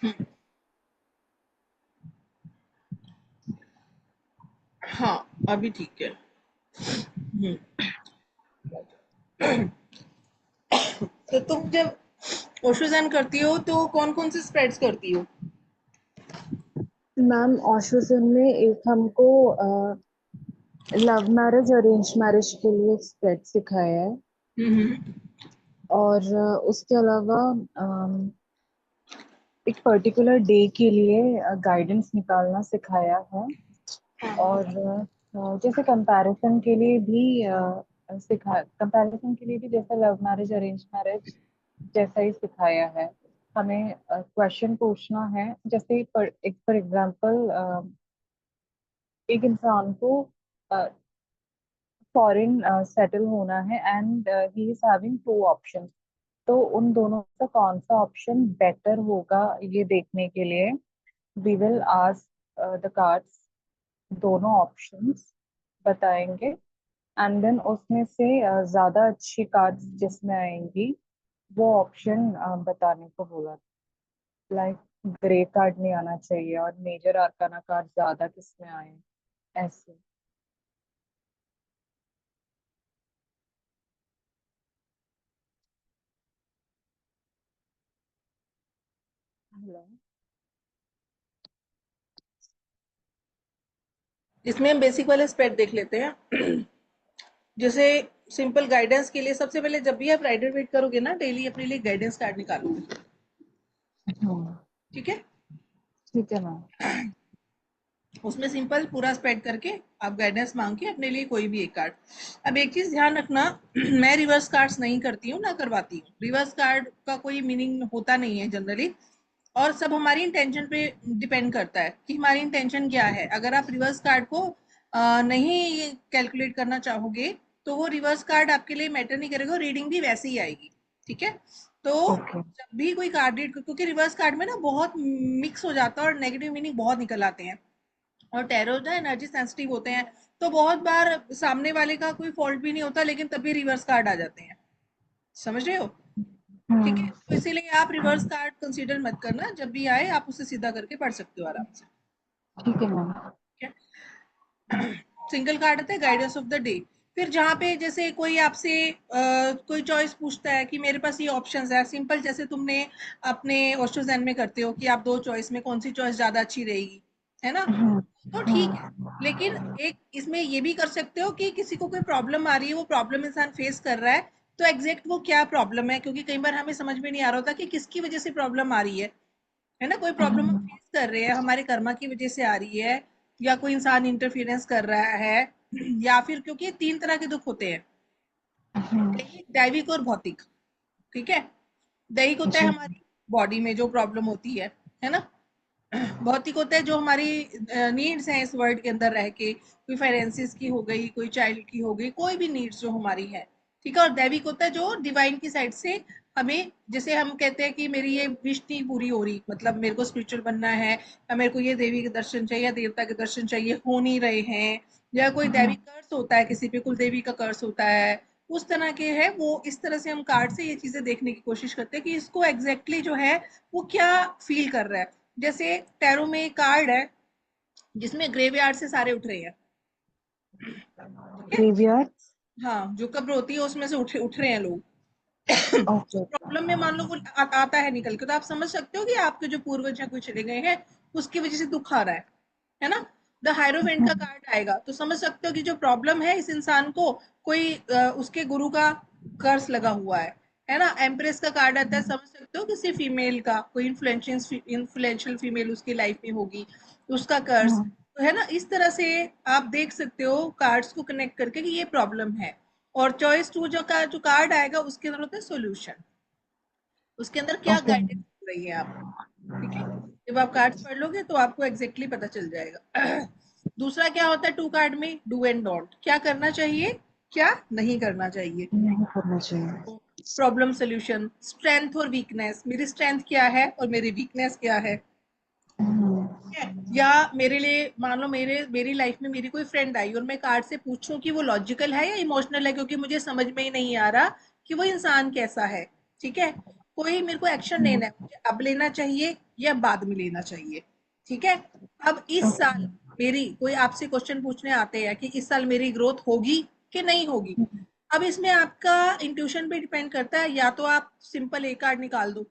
हम्म, हाँ अभी ठीक है। हम्म, तो तुम जब ओशोजन करती हो तो कौन कौन से स्प्रेड्स करती हो? मैम ऑशोजन में एक हमको लव मैरिज अरेंज मैरिज के लिए स्प्रेड सिखाया है। हम्म। और उसके अलावा एक पर्टिकुलर डे के लिए गाइडेंस निकालना सिखाया है। हाँ हाँ। और जैसे कंपैरिजन के लिए भी कंपैरिजन के लिए भी जैसे लव मैरिज अरेंज मैरिज जैसा ही सिखाया है। हमें क्वेश्चन पूछना है, जैसे फॉर एग्जांपल एक इंसान को फॉरेन सेटल होना है and he is having two option. तो उन दोनों का कौन सा ऑप्शन बेटर होगा ये देखने के लिए we will ask the cards, दोनों ऑप्शंस बताएंगे। एंड देन उसमें से ज्यादा अच्छी कार्ड्स जिसमें आएंगी वो ऑप्शन बताने को बोला। लाइक ग्रे कार्ड नहीं आना चाहिए और मेजर आर्काना कार्ड ज्यादा किसमें आए, ऐसे। हेलो। इसमें हम बेसिक वाले स्प्रेड देख लेते हैं। जैसे सिंपल गाइडेंस के लिए सबसे पहले जब भी आप राइडर वेट करोगे ना डेली अपने लिए गाइडेंस कार्ड निकालोगे। हम्म। ठीक है। ठीक है मैम। उसमें सिंपल पूरा स्प्रेड करके आप गाइडेंस मांग के अपने लिए कोई भी एक कार्ड। अब एक चीज ध्यान रखना, मैं रिवर्स कार्ड्स नहीं करती हूँ ना करवाती हूँ। रिवर्स कार्ड का कोई मीनिंग होता नहीं है जनरली, और सब हमारी इंटेंशन पे डिपेंड करता है कि हमारी इंटेंशन क्या है। अगर आप रिवर्स कार्ड को नहीं कैलकुलेट करना चाहोगे तो वो रिवर्स कार्ड आपके लिए मैटर नहीं करेगा, रीडिंग भी वैसे ही आएगी। ठीक है। तो ओके। जब भी कोई कार्ड रीड, क्योंकि रिवर्स कार्ड में ना बहुत मिक्स हो जाता है और नेगेटिव मीनिंग बहुत निकल आते हैं, और टैरो ना एनर्जी सेंसिटिव होते हैं। तो बहुत बार सामने वाले का कोई फॉल्ट भी नहीं होता लेकिन तभी रिवर्स कार्ड आ जाते हैं। समझ रहे हो? ठीक है, हम्म। तो इसीलिए आप रिवर्स कार्ड कंसीडर मत करना, जब भी आए आप उसे सीधा करके पढ़ सकते हो आराम से। ठीक है मैम। ठीक है। सिंगल कार्ड आता है गाइडेंस ऑफ द डे। फिर जहाँ पे जैसे कोई आपसे कोई चॉइस पूछता है कि मेरे पास ये ऑप्शंस है, सिंपल जैसे तुमने अपने ओस्टोजैन में करते हो कि आप दो चॉइस में कौन सी चॉइस ज्यादा अच्छी रहेगी, है ना? हम्म। तो ठीक है। हम्म। लेकिन एक इसमें ये भी कर सकते हो कि किसी को कोई प्रॉब्लम आ रही है, वो प्रॉब्लम इंसान फेस कर रहा है, तो एग्जैक्ट वो क्या प्रॉब्लम है, क्योंकि कई बार हमें समझ में नहीं आ रहा होता कि किसकी वजह से प्रॉब्लम आ रही है ना? कोई प्रॉब्लम हम फेस कर रहे हैं हमारे कर्मा की वजह से आ रही है, या कोई इंसान इंटरफियरेंस कर रहा है, या फिर क्योंकि तीन तरह के दुख होते हैं, हम्म। दैहिक दैविक और भौतिक। ठीक है। दैहिक होता है जी। हमारी बॉडी में जो प्रॉब्लम होती है ना? भौतिक होता है जो हमारी नीड्स हैं इस वर्ल्ड के अंदर रह के, कोई फाइनेंसिस की हो गई, कोई चाइल्ड की हो गई, कोई भी नीड्स जो हमारी है। ठीक है। और दैविक होता है जो डिवाइन की साइड से हमें, जैसे हम कहते हैं कि मेरी ये विश नहीं पूरी हो रही, मतलब मेरे को स्पिरिचुअल बनना है, या मेरे को ये देवी के दर्शन चाहिए या देवता के दर्शन चाहिए, हो नहीं रहे हैं, या कोई दैविक कर्स होता है, किसी पे कुल देवी का कर्स होता है, उस तरह के है वो। इस तरह से हम कार्ड से ये चीजें देखने की कोशिश करते हैं कि इसको एग्जैक्टली exactly जो है वो क्या फील कर रहा है। जैसे टैरो में एक कार्ड है जिसमें ग्रेवयार्ड से सारे उठ रहे हैं। ठीक है। ग्रेवयार्ड। हाँ, जो कब्र होती है उसमें से उठ उठ रहे हैं लोग। ओके। जो प्रॉब्लम में मान लो वो आता है निकल के, तो आप समझ सकते हो कि आपके जो पूर्वज हैं कोई चले गए हैं, उसकी वजह से दुख आ रहा है ना? द हायरोफेंट का कार्ड आएगा तो समझ सकते हो कि जो प्रॉब्लम है इस इंसान को, कोई उसके गुरु का कर्स लगा हुआ है ना? एम्प्रेस का कार्ड आता है, समझ सकते हो किसी फीमेल का, कोई इन्फ्लुएंशियल फीमेल उसकी लाइफ में होगी, उसका कर्स। तो है ना, इस तरह से आप देख सकते हो कार्ड्स को कनेक्ट करके कि ये प्रॉब्लम है। और चॉइस टू जो कार्ड आएगा उसके अंदर होता है सॉल्यूशन, उसके अंदर क्या ओके। गाइडेंस हो रही है आपको। ठीक है। जब आप कार्ड्स पढ़ लोगे तो आपको एग्जैक्टली exactly पता चल जाएगा। दूसरा क्या होता है टू कार्ड में, डू एंड डोंट, क्या करना चाहिए क्या नहीं करना चाहिए। नहीं करना चाहिए। प्रॉब्लम सोल्यूशन, स्ट्रेंथ और वीकनेस, मेरी स्ट्रेंथ क्या है और मेरी वीकनेस क्या है। ठीक है। या मेरे लिए मान लो मेरी लाइफ में मेरी कोई फ्रेंड आई और मैं कार्ड से पूछूं कि वो लॉजिकल है या इमोशनल है, क्योंकि मुझे समझ में ही नहीं आ रहा कि वो इंसान कैसा है। ठीक है। कोई मेरे को एक्शन लेना है, मुझे अब लेना चाहिए या बाद में लेना चाहिए, ठीक है। अब इस साल मेरी कोई आपसे क्वेश्चन पूछने आते हैं कि इस साल मेरी ग्रोथ होगी कि नहीं होगी। अब इसमें आपका इंट्यूशन पे डिपेंड करता है, या तो आप सिंपल ए कार्ड निकाल दो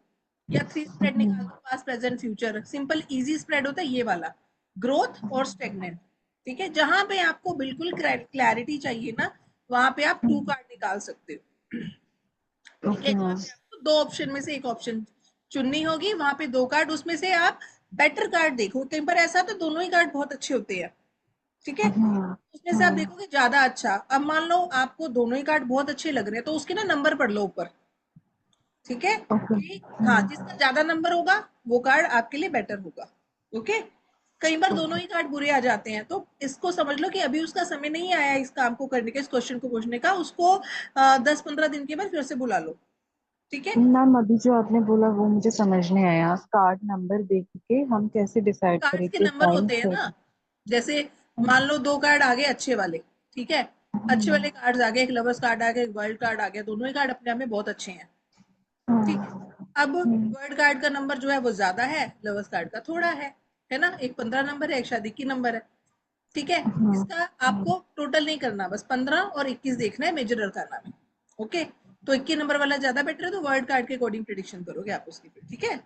या थ्री स्प्रेड निकाल दो, past present future simple easy spread होता है ये वाला, ग्रोथ और स्टेगनेंट, ठीक है। जहां पे आपको बिल्कुल क्लैरिटी चाहिए ना, वहां पे आप टू कार्ड निकाल सकते हो, ठीक है। ओके जहाँ मैम। पे आपको दो ऑप्शन में से एक ऑप्शन चुननी होगी, वहां पे दो कार्ड, उसमें से आप बेटर कार्ड देखो। कई बार ऐसा तो दोनों ही कार्ड बहुत अच्छे होते हैं, ठीक है। उसमें से आप देखोगे ज्यादा अच्छा, अब मान लो आपको दोनों ही कार्ड बहुत अच्छे लग रहे हैं, तो उसके ना नंबर पढ़ लो ऊपर, ठीक है, ओके। कि हाँ जिसका ज्यादा नंबर होगा वो कार्ड आपके लिए बेटर होगा, ओके। कई बार दोनों ही कार्ड बुरे आ जाते हैं, तो इसको समझ लो कि अभी उसका समय नहीं आया इस काम को करने का, इस क्वेश्चन को पूछने का, उसको 10-15 दिन के बाद फिर से बुला लो, ठीक है। मैम अभी जो आपने बोला वो मुझे समझ नहीं आया, कार्ड नंबर देख के हम कैसे डिसाइड कार्ड्स करें के कि नंबर साइन होते हैं ना, सही। जैसे मान लो दो कार्ड आ गए अच्छे वाले, ठीक है, अच्छे वाले कार्ड्स आ गए, एक लवर्स कार्ड आ गया, एक वर्ल्ड कार्ड आ गया, दोनों ही कार्ड अपने आप में बहुत अच्छे हैं, ठीक है। अब वर्ल्ड कार्ड का नंबर जो है वो ज्यादा है, लवर्स कार्ड का थोड़ा है ना, एक 15 नंबर है, एक शादी की नंबर है, ठीक है। इसका आपको टोटल नहीं करना, बस 15 और 21 देखना है मेजर अरकाना में, ओके। तो 21 नंबर वाला ज्यादा बेटर है, तो वर्ल्ड कार्ड के अकॉर्डिंग प्रिडिक्शन करोगे आप उसकी फिर, ठीक है।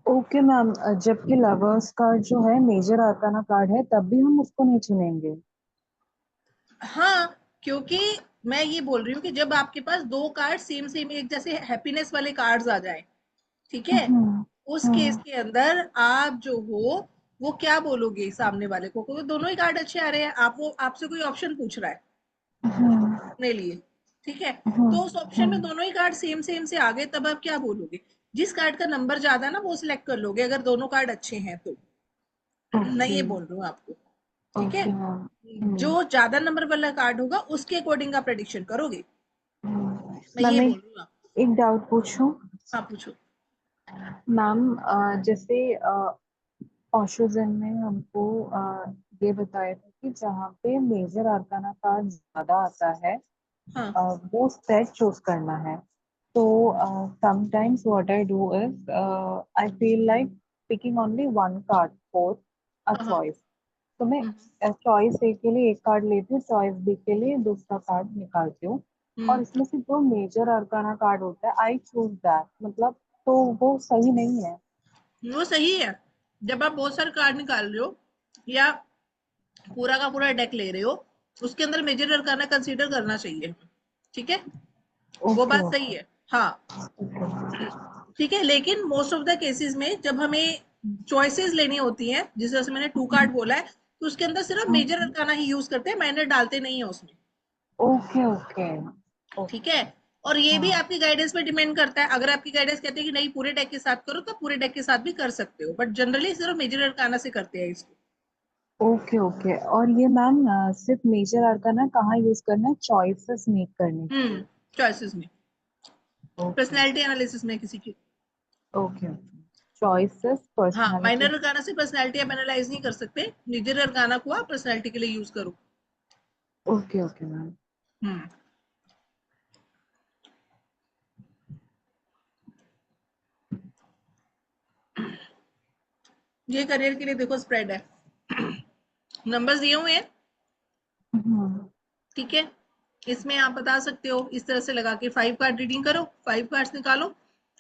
ओके मैम, जबकि लवर्स कार्ड जो है मेजर आर्काना कार्ड है, तब भी हम उसको नहीं चुनेंगे? हाँ, क्योंकि मैं ये बोल रही हूँ कि जब आपके पास दो कार्ड सेम सेम एक जैसे हैप्पीनेस वाले कार्ड्स आ जाएं, ठीक है, हम्म। उस केस हम्म। के अंदर आप जो हो वो क्या बोलोगे सामने वाले को, क्योंकि दोनों ही कार्ड अच्छे आ रहे हैं, आप वो आपसे कोई ऑप्शन पूछ रहा है हम्म। अपने लिए, ठीक है। तो उस ऑप्शन में हम्म। दोनों ही कार्ड सेम सेम से आ गए, तब आप क्या बोलोगे, जिस कार्ड का नंबर ज्यादा है ना वो सिलेक्ट कर लोगे, अगर दोनों कार्ड अच्छे हैं तो। मैं ओके। ये बोल रही हूँ आपको, ठीक है। Okay ma'am. जो ज्यादा नंबर वाला कार्ड होगा उसके अकॉर्डिंग आप प्रेडिक्शन करोगे, मैं ये मैम बोल रही हूँ आपको। एक डाउट पूछूं? हाँ पूछो। मैम जैसे ओशोजन में हमको ये बताया था कि जहाँ पे मेजर आर्काना कार्ड ज्यादा आता है हाँ वो सेट चूज करना है। तो sometimes what I do is I feel like picking only one card for a हाँ हाँ। choice. तो मैं हम्म चॉइस ए के लिए एक कार्ड लेती हूँ, चॉइस बी के लिए दूसरा कार्ड निकालती हूँ। और हम्म। इसमें से जो मेजर अरकाना कार्ड होता है आई चूज दैट, मतलब तो वो सही नहीं है? वो सही है, जब आप बहुत सारे कार्ड निकाल रहे हो या पूरा का पूरा डेक ले रहे हो, उसके अंदर मेजर अरकाना कंसीडर करना चाहिए, ठीक है, वो ओके बात सही ओके। है। हाँ, ठीक है, लेकिन मोस्ट ऑफ द केसेस में जब हमें चॉइसेस लेनी होती हैं, जिस तरह से मैंने टू कार्ड बोला है, तो उसके अंदर सिर्फ मेजर अरकाना ही यूज करते हैं, माइनर डालते नहीं है उसमें, ओके ओके। ठीक है। और ये भी आपकी गाइडेंस पे डिपेंड करता है, अगर आपकी गाइडेंस कहते हैं कि नहीं पूरे डेक के साथ करो, तो पूरे डेक के साथ भी कर सकते हो, बट जनरली सिर्फ मेजर अरकाना से करते हैं इसको। Okay okay. और ये मैम सिर्फ मेजर आर्काना कहाँ यूज करना है, चॉइसेस मेक करने के लिए? चॉइसेस में, ओके पर्सनैलिटी एनालिसिस में किसी की। ओके। चॉइसेस हाँ, पर्सनालिटी। माइनर अरकाना से पर्सनैलिटी आप एनालाइज नहीं कर सकते, मेजर अरकाना को आप पर्सनैलिटी के लिए यूज करो। Okay okay ma'am. हम्म। ये करियर के लिए देखो स्प्रेड है, नंबर्स दिए हुए हैं, हम्म। ठीक है। इसमें आप बता सकते हो इस तरह से लगा के 5 कार्ड रीडिंग करो, 5 कार्ड्स निकालो,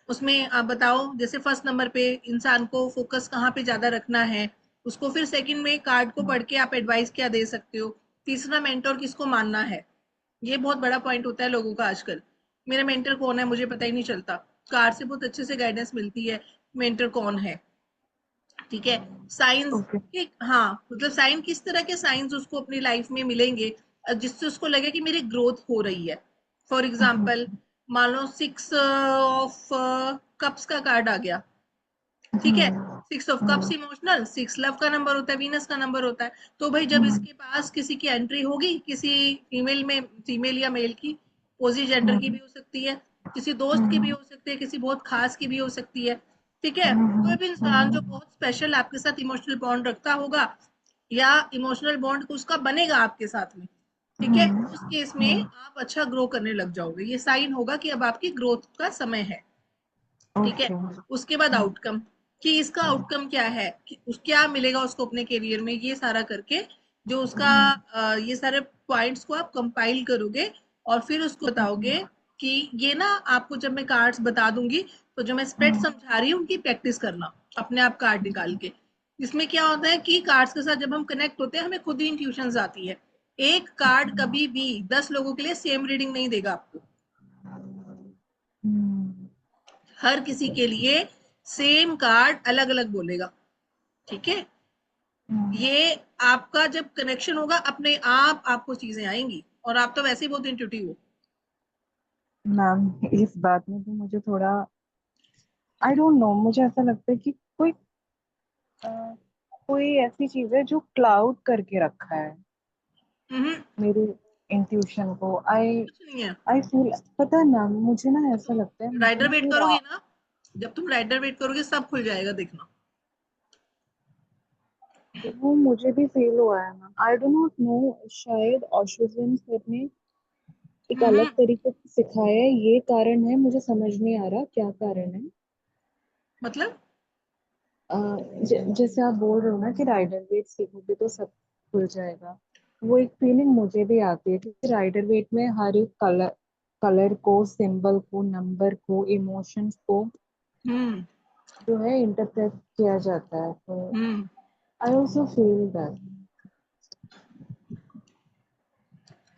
उसमें आप बताओ जैसे फर्स्ट नंबर पे इंसान को फोकस कहाँ पे ज्यादा रखना है, उसको फिर सेकंड में कार्ड को पढ़ के आप एडवाइस क्या दे सकते हो, तीसरा मेंटोर किसको मानना है, ये बहुत बड़ा पॉइंट होता है लोगों का आजकल, मेरा मेंटर कौन है मुझे पता ही नहीं चलता, कार्ड से बहुत अच्छे से गाइडेंस मिलती है मेंटर कौन है, ठीक है। Science okay. के, हाँ मतलब साइन किस तरह के साइंस उसको अपनी लाइफ में मिलेंगे जिससे उसको लगे कि मेरी ग्रोथ हो रही है। फॉर एग्जाम्पल मान लो 6 ऑफ कप्स का कार्ड आ गया, ठीक है, 6 ऑफ कप्स इमोशनल, 6 लव का नंबर होता है, वीनस का नंबर होता है, तो भाई जब इसके पास किसी की एंट्री होगी, किसी फीमेल में, फीमेल या मेल की, पोजिट जेंडर की भी हो सकती है, किसी दोस्त की भी हो सकती है, किसी बहुत खास की भी हो सकती है, ठीक है, कोई भी इंसान जो बहुत स्पेशल आपके साथ इमोशनल बॉन्ड रखता होगा या इमोशनल बॉन्ड उसका बनेगा आपके साथ में, ठीक है, उस केस में आप अच्छा ग्रो करने लग जाओगे, ये साइन होगा कि अब आपकी ग्रोथ का समय है, ठीक है। ओके। उसके बाद आउटकम, कि इसका आउटकम क्या है, कि क्या मिलेगा उसको अपने करियर में, ये सारा करके जो उसका ये सारे पॉइंट्स को आप कंपाइल करोगे और फिर उसको बताओगे कि ये ना आपको जब मैं कार्ड्स बता दूंगी तो जो मैं स्प्रेड समझा रही हूँ उनकी प्रैक्टिस करना अपने आप कार्ड निकाल के। इसमें क्या होता है कि कार्ड्स के साथ जब हम कनेक्ट होते हैं हमें खुद ही इंट्यूशंस आती है। एक कार्ड कभी भी 10 लोगों के लिए सेम रीडिंग नहीं देगा आपको, हर किसी के लिए सेम कार्ड अलग अलग बोलेगा। ठीक है। ये आपका जब कनेक्शन होगा अपने आप आपको चीजें आएंगी, और आप तो वैसे ही बहुत इंट्यूटिव हो। मैम इस बात में तो मुझे थोड़ा, आई डोंट नो, मुझे ऐसा लगता है कि अ, कोई ऐसी चीज है जो क्लाउड करके रखा है हम्म, मेरे इंट्यूशन को। आई कुछ नहीं है। आई फील, पता है मैम, मुझे ना ऐसा तुम लगता है, मुझे राइडर ना वेट कोई करोगी ना, जब तुम राइडर वेट करोगे सब खुल जाएगा, देखना। वो मुझे भी फील हुआ है ma'am. I do not know, शायद ऑशोजन सर ने एक अलग हम्म तरीके से सिखाया है, ये कारण है, मुझे समझ नहीं आ रहा क्या कारण है। मतलब जैसे आप बोल रहे हो ना कि राइडर वेट सीखोगे तो सब खुल जाएगा, वो एक फीलिंग मुझे भी आती है, क्योंकि राइडर वेट में हर एक कलर कलर को, सिंबल को, नंबर को, इमोशंस को हम्म जो है इंटरप्रेट किया जाता है, तो हम्म आई ऑल्सो फील दैट।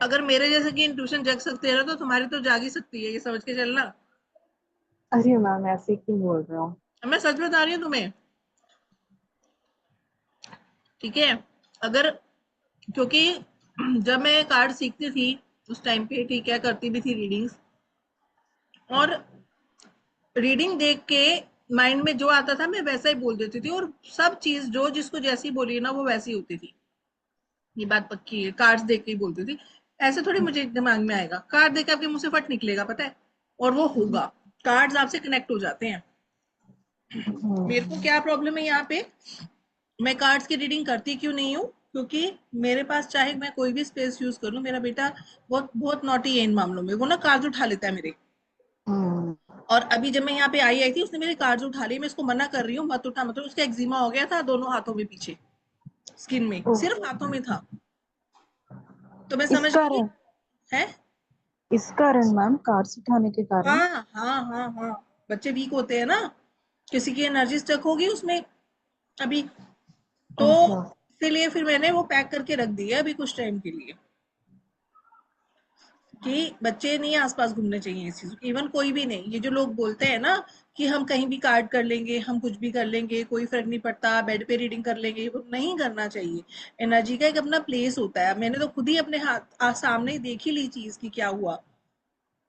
अगर मेरे जैसे कि इंट्यूशन जग सकते हैं ना तो तुम्हारी तो जाग ही सकती है, ये समझ के चलना। अरे मैम ऐसे क्यों बोल रहा हूँ? मैं सच बता रही हूँ तुम्हें। ठीक है। अगर, क्योंकि जब मैं कार्ड सीखती थी उस टाइम पे, ठीक है, करती भी थी रीडिंग्स, और रीडिंग देख के माइंड में जो आता था मैं वैसा ही बोल देती थी, और सब चीज जो जिसको जैसी बोली ना वो वैसी होती थी। ये बात पक्की है, कार्ड्स देख के ही बोलती थी। ऐसे थोड़ी मुझे दिमाग में आएगा, कार्ड देख के आपके मुंह से फट निकलेगा, पता है, और वो होगा। कार्ड्स आपसे कनेक्ट हो जाते हैं। मेरे को हम्म। क्या प्रॉब्लम है यहाँ पे, मैं कार्ड्स की रीडिंग करती क्यों नहीं हूँ, क्योंकि मेरे पास चाहे मैं कोई भी स्पेस यूज कर लूं, मेरा बेटा बहुत बहुत नॉटी है इन मामलों में, वो ना कार्ड्स उठा लेता है मेरे। हम्म। और अभी जब मैं यहाँ पे आई आई थी उसने मेरे कार्ड्स उठा लिए, मैं इसको मना कर रही हूँ मत उठा, मतलब उसका एक्जिमा हो गया था दोनों हाथों में, पीछे स्किन में, सिर्फ ओके। हाथों में था। तो मैं इस समझ गई कारण, है। इस कारण मैम, कार्ड्स उठाने के कारण। हाँ हाँ हाँ हाँ, बच्चे वीक होते हैं ना, किसी की एनर्जी स्टक होगी उसमें अभी, तो ओके। इसीलिए फिर मैंने वो पैक करके रख दिया अभी कुछ टाइम के लिए, कि बच्चे नहीं आसपास घूमने चाहिए इस चीज के। इवन कोई भी नहीं, ये जो लोग बोलते हैं ना कि हम कहीं भी कार्ड कर लेंगे, हम कुछ भी कर लेंगे, कोई फर्क नहीं पड़ता, बेड पे रीडिंग कर लेंगे, वो नहीं करना चाहिए। एनर्जी का एक अपना प्लेस होता है, मैंने तो खुद ही अपने हाथ सामने ही देख ही ली चीज की क्या हुआ।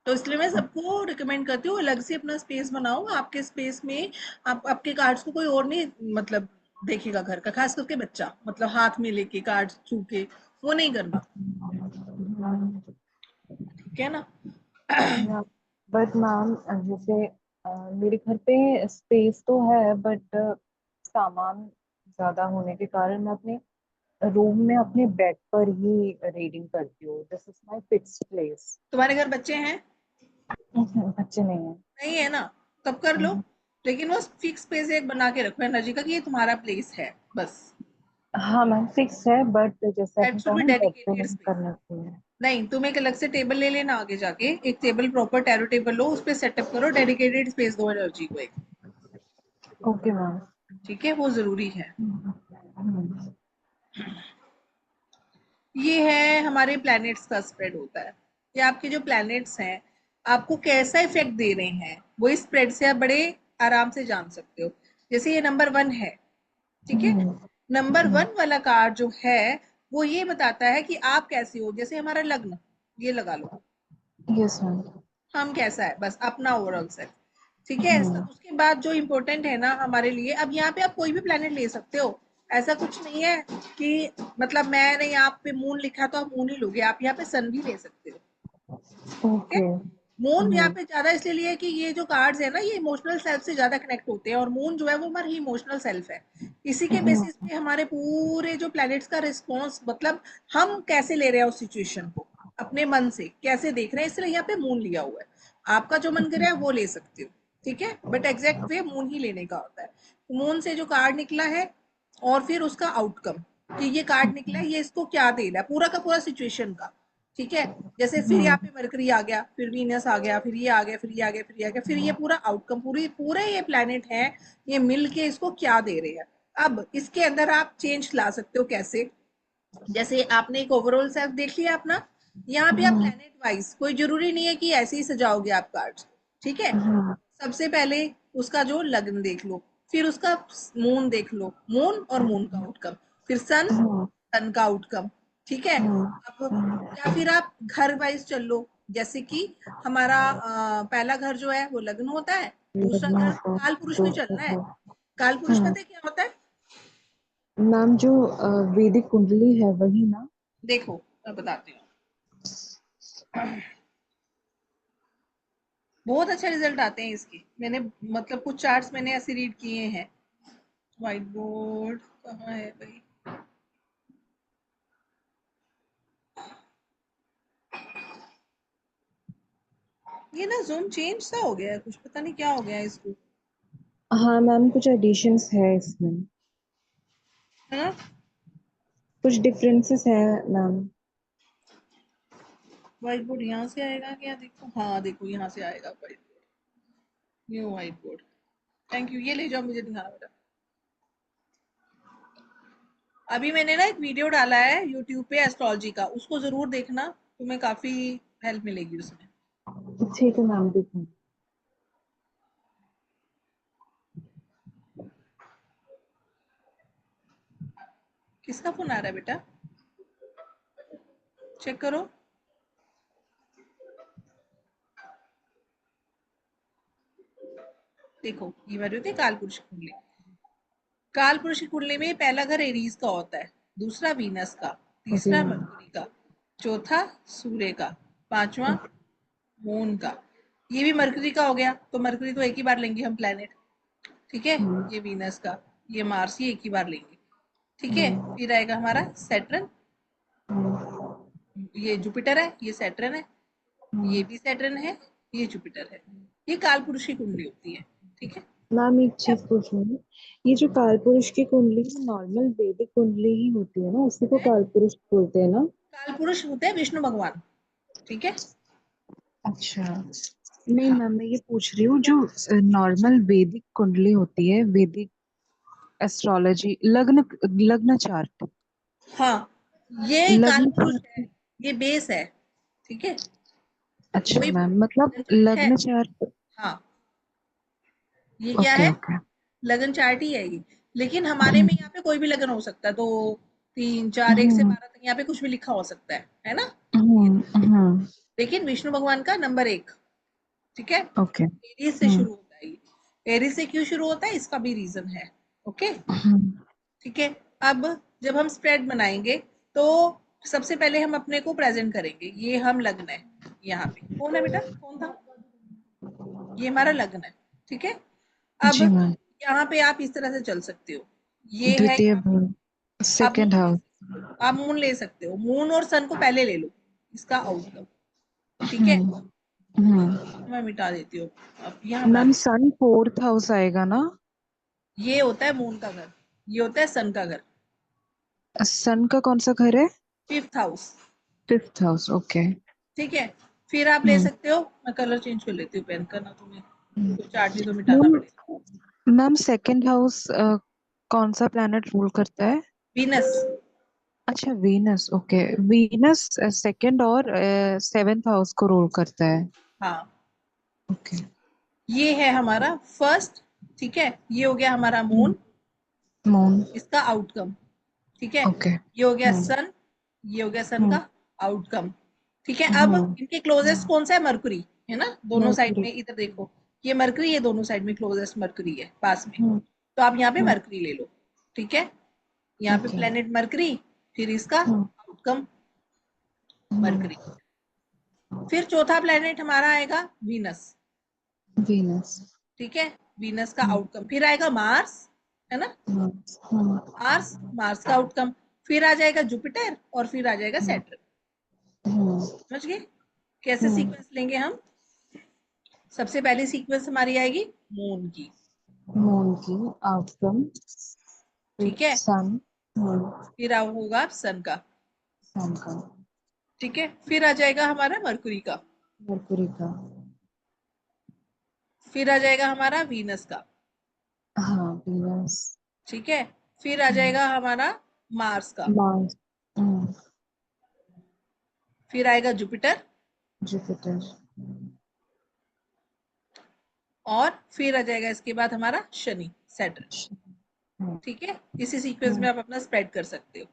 तो इसलिए मैं सबको रिकमेंड करती हूँ अलग से अपना स्पेस बनाओ, आपके स्पेस में आप आपके कार्ड्स को कोई और नहीं, मतलब देखेगा घर का, खास करके बच्चा, मतलब हाथ में लेके कार्ड छू के वो नहीं करना। ठीक है ना। बट मैम, जैसे मेरे घर पे स्पेस तो है, बट सामान ज्यादा होने के कारण मैं अपने रूम में अपने बेड पर ही रीडिंग करती हूँ। This is my fixed place. तुम्हारे घर बच्चे हैं? बच्चे नहीं है। नहीं है ना, तब कर लो। लेकिन वो फिक्स स्पेस एक बना के रखो एनर्जी का कि ये तुम्हारा प्लेस है बस। हाँ मैम फिक्स है, बट जैसे दैट आपने शुड कहा बी ना, बेड पे डेडिकेटेड नहीं स्पेस। करना चाहिए। नहीं, तुम एक अलग से टेबल ले लेना, आगे जाके एक टेबल, प्रॉपर टैरो टेबल लो, उस पर सेटअप करो, डेडिकेटेड स्पेस दो एनर्जी को एक। Okay ma'am. ठीक है, वो जरूरी है। हम्म। ये है हमारे प्लैनेट्स का स्प्रेड होता है। ये आपके जो प्लैनेट्स हैं आपको कैसा इफेक्ट दे रहे हैं वो इस स्प्रेड से आप बड़े आराम से जान सकते हो। जैसे ये नंबर 1 है, ठीक है। नंबर 1 वाला कार्ड जो है वो ये बताता है कि आप कैसे हो, जैसे हमारा लग्न, ये लगा लो, यस मैम। हम कैसा है, बस अपना ओवरऑल सेल्फ। ठीक है। उसके बाद जो इम्पोर्टेंट है ना हमारे लिए, अब यहाँ पे आप कोई भी प्लेनेट ले सकते हो, ऐसा कुछ नहीं है कि, मतलब मैंने यहाँ पे मून लिखा तो आप मून ही लोगे, आप यहाँ पे सन भी ले सकते हो। ठीक है। ओके। मून यहाँ पे ज्यादा इसलिए लिए कि ये जो कार्ड्स है ना ये इमोशनल सेल्फ से ज्यादा कनेक्ट होते हैं, और मून जो है वो हमारी इमोशनल सेल्फ है। इसी के बेसिस पे हमारे पूरे जो प्लैनेट्स का रिस्पॉन्स, मतलब हम कैसे ले रहे हैं उस सिचुएशन को, अपने मन से कैसे देख रहे हैं, इसलिए यहाँ पे मून लिया हुआ है। आपका जो मन करे आप वो ले सकते हो। ठीक है, बट एग्जैक्ट वे मून ही लेने का होता है। मून से जो कार्ड निकला है और फिर उसका आउटकम कि ये कार्ड निकला है, ये इसको क्या दे रहा है, पूरा का पूरा सिचुएशन का। ठीक है, जैसे फिर यहाँ पे मरकरी आ गया, फिर वीनस आ गया, फिर ये आ गया, फिर ये आ गया, फिर ये आ गया, फिर ये पूरा आउटकम, पूरी पूरे ये प्लेनेट है, ये मिल के इसको क्या दे रहे हैं। अब इसके अंदर आप चेंज ला सकते हो कैसे, जैसे आपने एक ओवरऑल सेल्फ देख लिया अपना, यहाँ पे आप प्लेनेट वाइज, कोई जरूरी नहीं है कि ऐसे ही सजाओगे आप कार्ड्स। ठीक है, सबसे पहले उसका जो लग्न देख लो, फिर उसका मून देख लो, मून और मून का आउटकम, फिर सन, सन का आउटकम। ठीक है, अब या फिर आप घर वाइज चल लो, जैसे कि हमारा पहला घर जो है वो लग्न होता है, दूसरा घर काल पुरुष में चलना है। काल पुरुष पता है क्या होता है? मैम जो वैदिक कुंडली है वही ना? देखो मैं बताती हूँ, बहुत अच्छा रिजल्ट आते हैं इसके, मैंने मतलब कुछ चार्ट्स मैंने ऐसे रीड किए हैं। व्हाइट बोर्ड कहाँ है भाई? ये ना जूम चेंज सा हो गया है, कुछ पता नहीं क्या हो गया है इसको, हाँ मैम, कुछ एडिशंस है इसमें, है ना? कुछ डिफरेंसेस है मैम। व्हाइट बोर्ड यहाँ से आएगा क्या? देखो, हाँ देखो यहाँ से आएगा white board, new white board. Thank you, ये ले जाओ, मुझे दिखाना बेटा। अभी मैंने ना एक वीडियो डाला है यूट्यूब पे एस्ट्रोलॉजी का, उसको जरूर देखना, तुम्हें काफी हेल्प मिलेगी उसमें। ठीक है मैम, देखो। किसका फोन आ रहा है बेटा? चेक करो। देखो ये बात होती है काल पुरुष की कुंडली। काल पुरुष की कुंडली में पहला घर एरीज का होता है, दूसरा वीनस का, ओके। तीसरा मरकुरी का, चौथा सूर्य का, पांचवा मून का। ये भी मरकरी का हो गया, तो मरकरी तो एक ही बार लेंगे हम प्लेनेट। ठीक है, ये वीनस का, ये मार्स, ये एक ही बार लेंगे। ठीक है, फिर आएगा हमारा सैटर्न, ये जुपिटर है, ये सैटर्न है, ये भी सैटर्न है, ये जुपिटर है। ये काल पुरुष की कुंडली होती है। ठीक है, मैम एक चीज पूछूंगी, ये जो कालपुरुष की कुंडली है नॉर्मल वैदिक कुंडली ही होती है ना, उसी को कालपुरुष बोलते हैं ना? काल पुरुष होते हैं विष्णु भगवान। ठीक है, अच्छा। नहीं हाँ मैम, मैं ये पूछ रही हूँ जो नॉर्मल वैदिक कुंडली होती है, वैदिक एस्ट्रोलॉजी, लग्न, लग्न चार्ट, हाँ, ये काल लग्न पुरुष है, चार्ट। ये बेस है। ठीक है, अच्छा वही मैम, मतलब लगन चार्ट है। लग्न चार्ट। हाँ, ये क्या ओके है? ओके। लगन चार्ट ही है ये, लेकिन हमारे में यहाँ पे कोई भी लगन हो सकता है, दो तीन चार एक से हम्म 12 तक यहाँ पे कुछ भी लिखा हो सकता है ना? हम्म। लेकिन विष्णु भगवान का नंबर एक। ठीक है, ओके। एरीज से शुरू होता है ये। एरीज से क्यों शुरू होता है, इसका भी रीजन है। ओके, हम्म ठीक है। अब जब हम स्प्रेड बनाएंगे तो सबसे पहले हम अपने को प्रेजेंट करेंगे, ये हम लग्न है, यहाँ पे कौन है बेटा, कौन था? ये हमारा लग्न है। ठीक है, अब जी मैम। यहाँ पे आप इस तरह से चल सकते हो, ये है द्वितीय यहाँ पे। भाव, आप सेकेंड मून ले हाउस। सकते हो, आप मून ले सकते हो, मून और सन को पहले ले लो, इसका आउटकम। ठीक है, हम्म हम्म। मैं मिटा देती हूँ, अब यहाँ बना मैम देती सन फोर्थ हाउस आएगा ना? हूँ। ये होता है मून का घर, ये होता है सन का घर। सन का कौन सा घर है? Fifth house. Fifth house, okay. ठीक है, फिर आप ले हम्म सकते हो, मैं कलर चेंज कर लेती हूँ पेन का ना, तुम्हें कोई चार्ट नहीं तो मिटाना मैम, पड़ेगा। मैम सेकेंड हाउस कौन सा प्लैनेट रूल करता है? वीनस। अच्छा वीनस, ओके। वीनस सेकंड और सेवेंथ हाउस को रूल करता है। हाँ, ओके। ये है हमारा फर्स्ट। ठीक है, ये हो गया हमारा मून, मून। इसका आउटकम। ठीक है, ओके। ये हो गया हम्म सन, ये हो गया सन हम्म का आउटकम। ठीक है, अब हम्म। इनके क्लोजेस्ट कौन सा है? मरकुरी, है ना, दोनों साइड मरकरी। में, इधर देखो, ये मरकुरी, ये दोनों साइड में क्लोजेस्ट मरकुरी है पास में, हम्म तो आप यहाँ पे हम्म। मरकुरी ले लो। ठीक है, यहाँ पे ओके। प्लेनेट मरकरी, फिर इसका हम्म आउटकम हम्म। मरकरी। फिर चौथा प्लेनेट हमारा आएगा वीनस। वीनस। ठीक है, वीनस का हम्म आउटकम, फिर आएगा मार्स, है ना, हम्म हम्म मार्स, मार्स का आउटकम, फिर आ जाएगा जुपिटर और फिर आ जाएगा हम्म सैटर्न। हम्म समझ गए कैसे हम्म। सीक्वेंस लेंगे हम? सबसे पहली सीक्वेंस हमारी आएगी मून की, मून की, आउटकम ठीक है। सन, फिर होगा सन का, सन का, ठीक है। फिर आ जाएगा हमारा मरकुरी का, मरकुरी का, फिर आ जाएगा हमारा वीनस का, हाँ वीनस, ठीक है। फिर आ जाएगा हमारा मार्स का, मार्स, फिर आएगा जुपिटर, जुपिटर, और फिर आ जाएगा इसके बाद हमारा शनि, सैटर्न, ठीक है। इसी सीक्वेंस में आप अपना स्प्रेड कर सकते हो।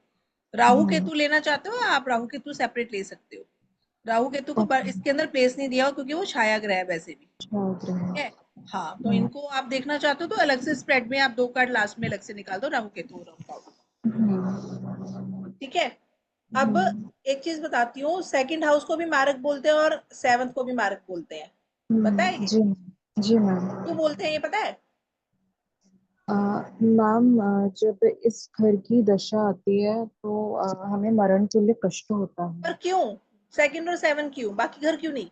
राहु केतु लेना चाहते हो आप राहु केतु सेपरेट ले सकते हो। राहु केतु को इसके अंदर प्लेस नहीं दिया हो क्योंकि वो छाया ग्रह है वैसे भी, ठीक है। हाँ, तो इनको आप देखना चाहते हो तो अलग से स्प्रेड में आप 2 कार्ड लास्ट में अलग से निकाल दो, राहु केतु और राहु, ठीक है। अब एक चीज बताती हूँ, सेकंड हाउस को भी मारक बोलते हैं और सेवंथ को भी मारक बोलते हैं, पता है ये? जी, जी मैम। क्यों बोलते हैं ये पता है? मैम, जब इस घर की दशा आती है तो हमें मरण तुल्य कष्ट होता पर है। क्यों सेकंड और सेवन, क्यों बाकी घर क्यों नहीं?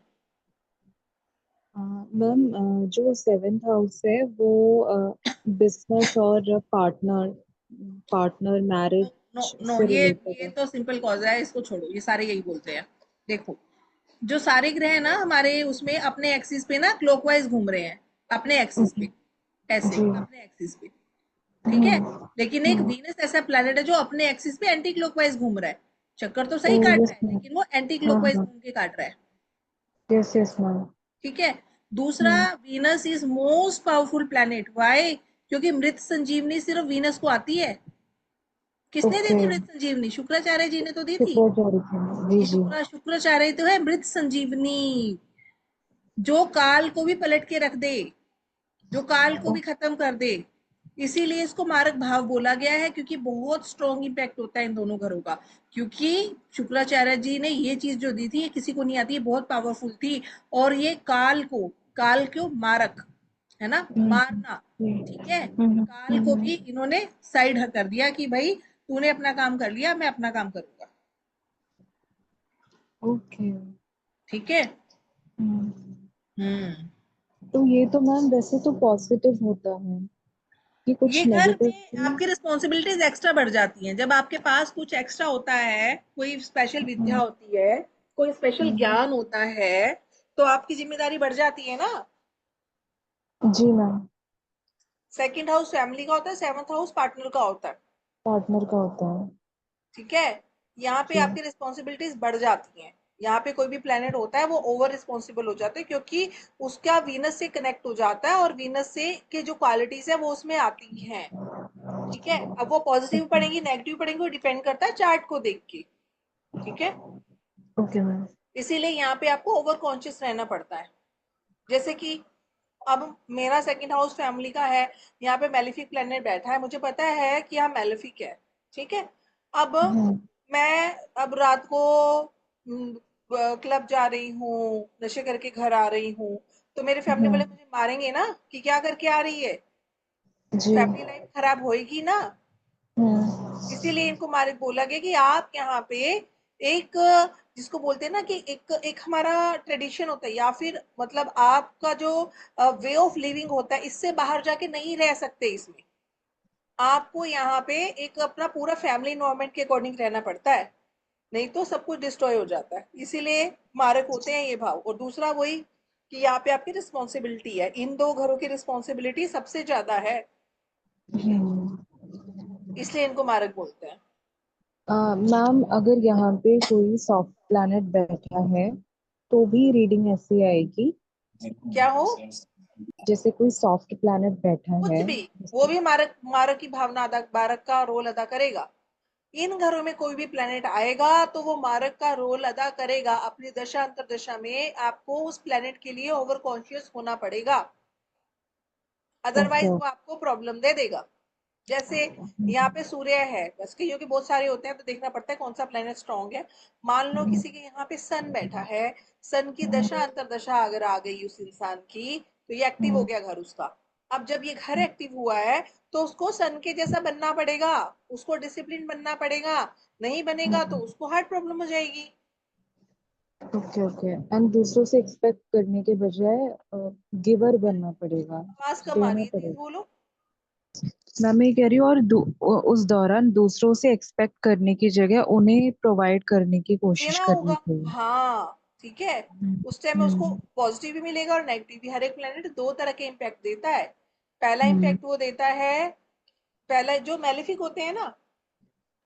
मैम, जो सेवेंथ हाउस है वो बिजनेस और partner partner no no marriage no, से ये रिलेटेड ये है। तो सिंपल कॉज है, इसको छोड़ो, ये सारे यही बोलते हैं। देखो, जो सारे ग्रह है ना हमारे उसमें अपने एक्सिस पे ना क्लॉकवाइज घूम रहे हैं, अपने एक्सिस ओके। पे, ऐसे जी। अपने एक्सिस पे, ठीक है। लेकिन एक हम्म। वीनस ऐसा प्लैनेट है जो अपने एक्सिस पे एंटी क्लॉकवाइज घूम रहा है, चक्कर तो ओ सही काट यस रहा है मैम। लेकिन वो एंटी हाँ क्लॉकवाइज हाँ। घूम के काट रहा है, यस यस मैम। ठीक है। दूसरा, Venus is most powerful planet, why? क्योंकि मृत संजीवनी सिर्फ वीनस को आती है। किसने दी ओके। थी मृत संजीवनी? शुक्राचार्य जी ने तो दी थी। शुक्राचार्य जी, जी ये जी। शुक्र शुक्राचार्य तो है मृत संजीवनी, जो काल को भी पलट के रख दे, जो काल को ओ, भी खत्म कर दे। इसीलिए इसको मारक भाव बोला गया है, क्योंकि बहुत स्ट्रॉन्ग इम्पैक्ट होता है इन दोनों घरों का। क्योंकि शुक्राचार्य जी ने ये चीज जो दी थी ये किसी को नहीं आती, ये बहुत पावरफुल थी। और ये काल को मारक, है ना, मारना, ठीक है। काल को भी इन्होंने साइड कर दिया कि भाई तूने अपना काम कर लिया, मैं अपना काम करूंगा, ओके। ठीक है। हम्म। तो ये तो मैम वैसे तो पॉजिटिव होता है कि ये कुछ घर नेगेटिव में आपकी रिस्पॉन्सिबिलिटीज एक्स्ट्रा बढ़ जाती हैं जब आपके पास कुछ एक्स्ट्रा होता है, कोई स्पेशल विद्या होती है, कोई स्पेशल ज्ञान होता है, तो आपकी जिम्मेदारी बढ़ जाती है ना। जी मैम। सेकंड हाउस फैमिली का होता है, सेवंथ हाउस पार्टनर का होता है, पार्टनर का होता है। ठीक है। यहाँ पे जी। आपकी रिस्पॉन्सिबिलिटीज बढ़ जाती हैं। यहाँ पे कोई भी प्लेनेट होता है वो ओवर रिस्पॉन्सिबल हो जाता है, क्योंकि उसका वीनस से कनेक्ट हो जाता है और वीनस से के जो क्वालिटीज है वो उसमें आती हैं, ठीक है। अब वो पॉजिटिव पढ़ेंगी नेगेटिव पढ़ेंगी वो डिपेंड करता है चार्ट को देख के, ठीक है। Okay ma'am. इसीलिए यहाँ पे आपको ओवर कॉन्शियस रहना पड़ता है। जैसे कि अब मेरा सेकंड हाउस फैमिली का है, यहाँ पे मेलिफिक प्लेनेट बैठा है, मुझे पता है कि यहाँ मेलिफिक है, ठीक है। अब मैं अब रात को क्लब जा रही हूँ, नशे करके घर आ रही हूँ, तो मेरे फैमिली वाले मुझे मारेंगे ना कि क्या करके आ रही है, जी। फैमिली लाइफ खराब होएगी ना। हम्म। इसीलिए इनको मालिक बोला गया कि आप यहाँ पे एक, जिसको बोलते हैं ना कि एक एक हमारा ट्रेडिशन होता है, या फिर मतलब आपका जो वे ऑफ लिविंग होता है, इससे बाहर जाके नहीं रह सकते इसमें। आपको यहाँ पे एक अपना पूरा फैमिली इन्वायरमेंट के अकॉर्डिंग रहना पड़ता है, नहीं तो सब कुछ डिस्ट्रॉय हो जाता है। इसीलिए मारक होते हैं ये भाव। और दूसरा वही कि यहाँ पे आपकी रिस्पॉन्सिबिलिटी है, इन दो घरों की रिस्पॉन्सिबिलिटी सबसे ज्यादा है, इसलिए इनको मारक बोलते हैं। मैम, अगर यहाँ पे कोई सॉफ्ट प्लैनेट बैठा है तो भी रीडिंग ऐसी आएगी। क्या हो? जैसे कोई सॉफ्ट प्लैनेट बैठा कुछ है भी, वो जैसे। भी मारक मारक की भावना अदा, मारक का रोल अदा करेगा। इन घरों में कोई भी प्लेनेट आएगा तो वो मारक का रोल अदा करेगा। अपनी दशा अंतरदशा में आपको उस प्लेनेट के लिए ओवर कॉन्शियस होना पड़ेगा, अदरवाइज ओके। वो आपको प्रॉब्लम दे देगा। जैसे यहाँ पे सूर्य है, बस कईयों के बहुत सारे होते हैं तो देखना पड़ता है कौन सा प्लेनेट स्ट्रांग है। मान लो किसी के यहाँ पे सन बैठा है, सन की दशा अंतरदशा अगर आ गई उस इंसान की, तो ये एक्टिव हो गया घर उसका। अब जब ये घर एक्टिव हुआ है तो उसको सन के जैसा बनना पड़ेगा, उसको डिसिप्लिन बनना पड़ेगा, नहीं बनेगा तो उसको हार्ट प्रॉब्लम हो जाएगी। ओके ओके, एंड दूसरों से एक्सपेक्ट करने के बजाय गिवर बनना पड़ेगा, आवाज कम आ देना रही है, तेज पड़ेगा। बोलो। मैम ये कह रही हूँ, और उस दौरान दूसरों से एक्सपेक्ट करने की जगह उन्हें प्रोवाइड करने की कोशिश देना करनी होगा। चाहिए। हाँ, ठीक है। उस टाइम में उसको हम्म पॉजिटिव भी मिलेगा और नेगेटिव भी। हर एक प्लेनेट दो तरह के इम्पैक्ट देता है। पहला हम्म इम्पैक्ट वो देता है, पहला जो मेलेफिक होते हैं ना,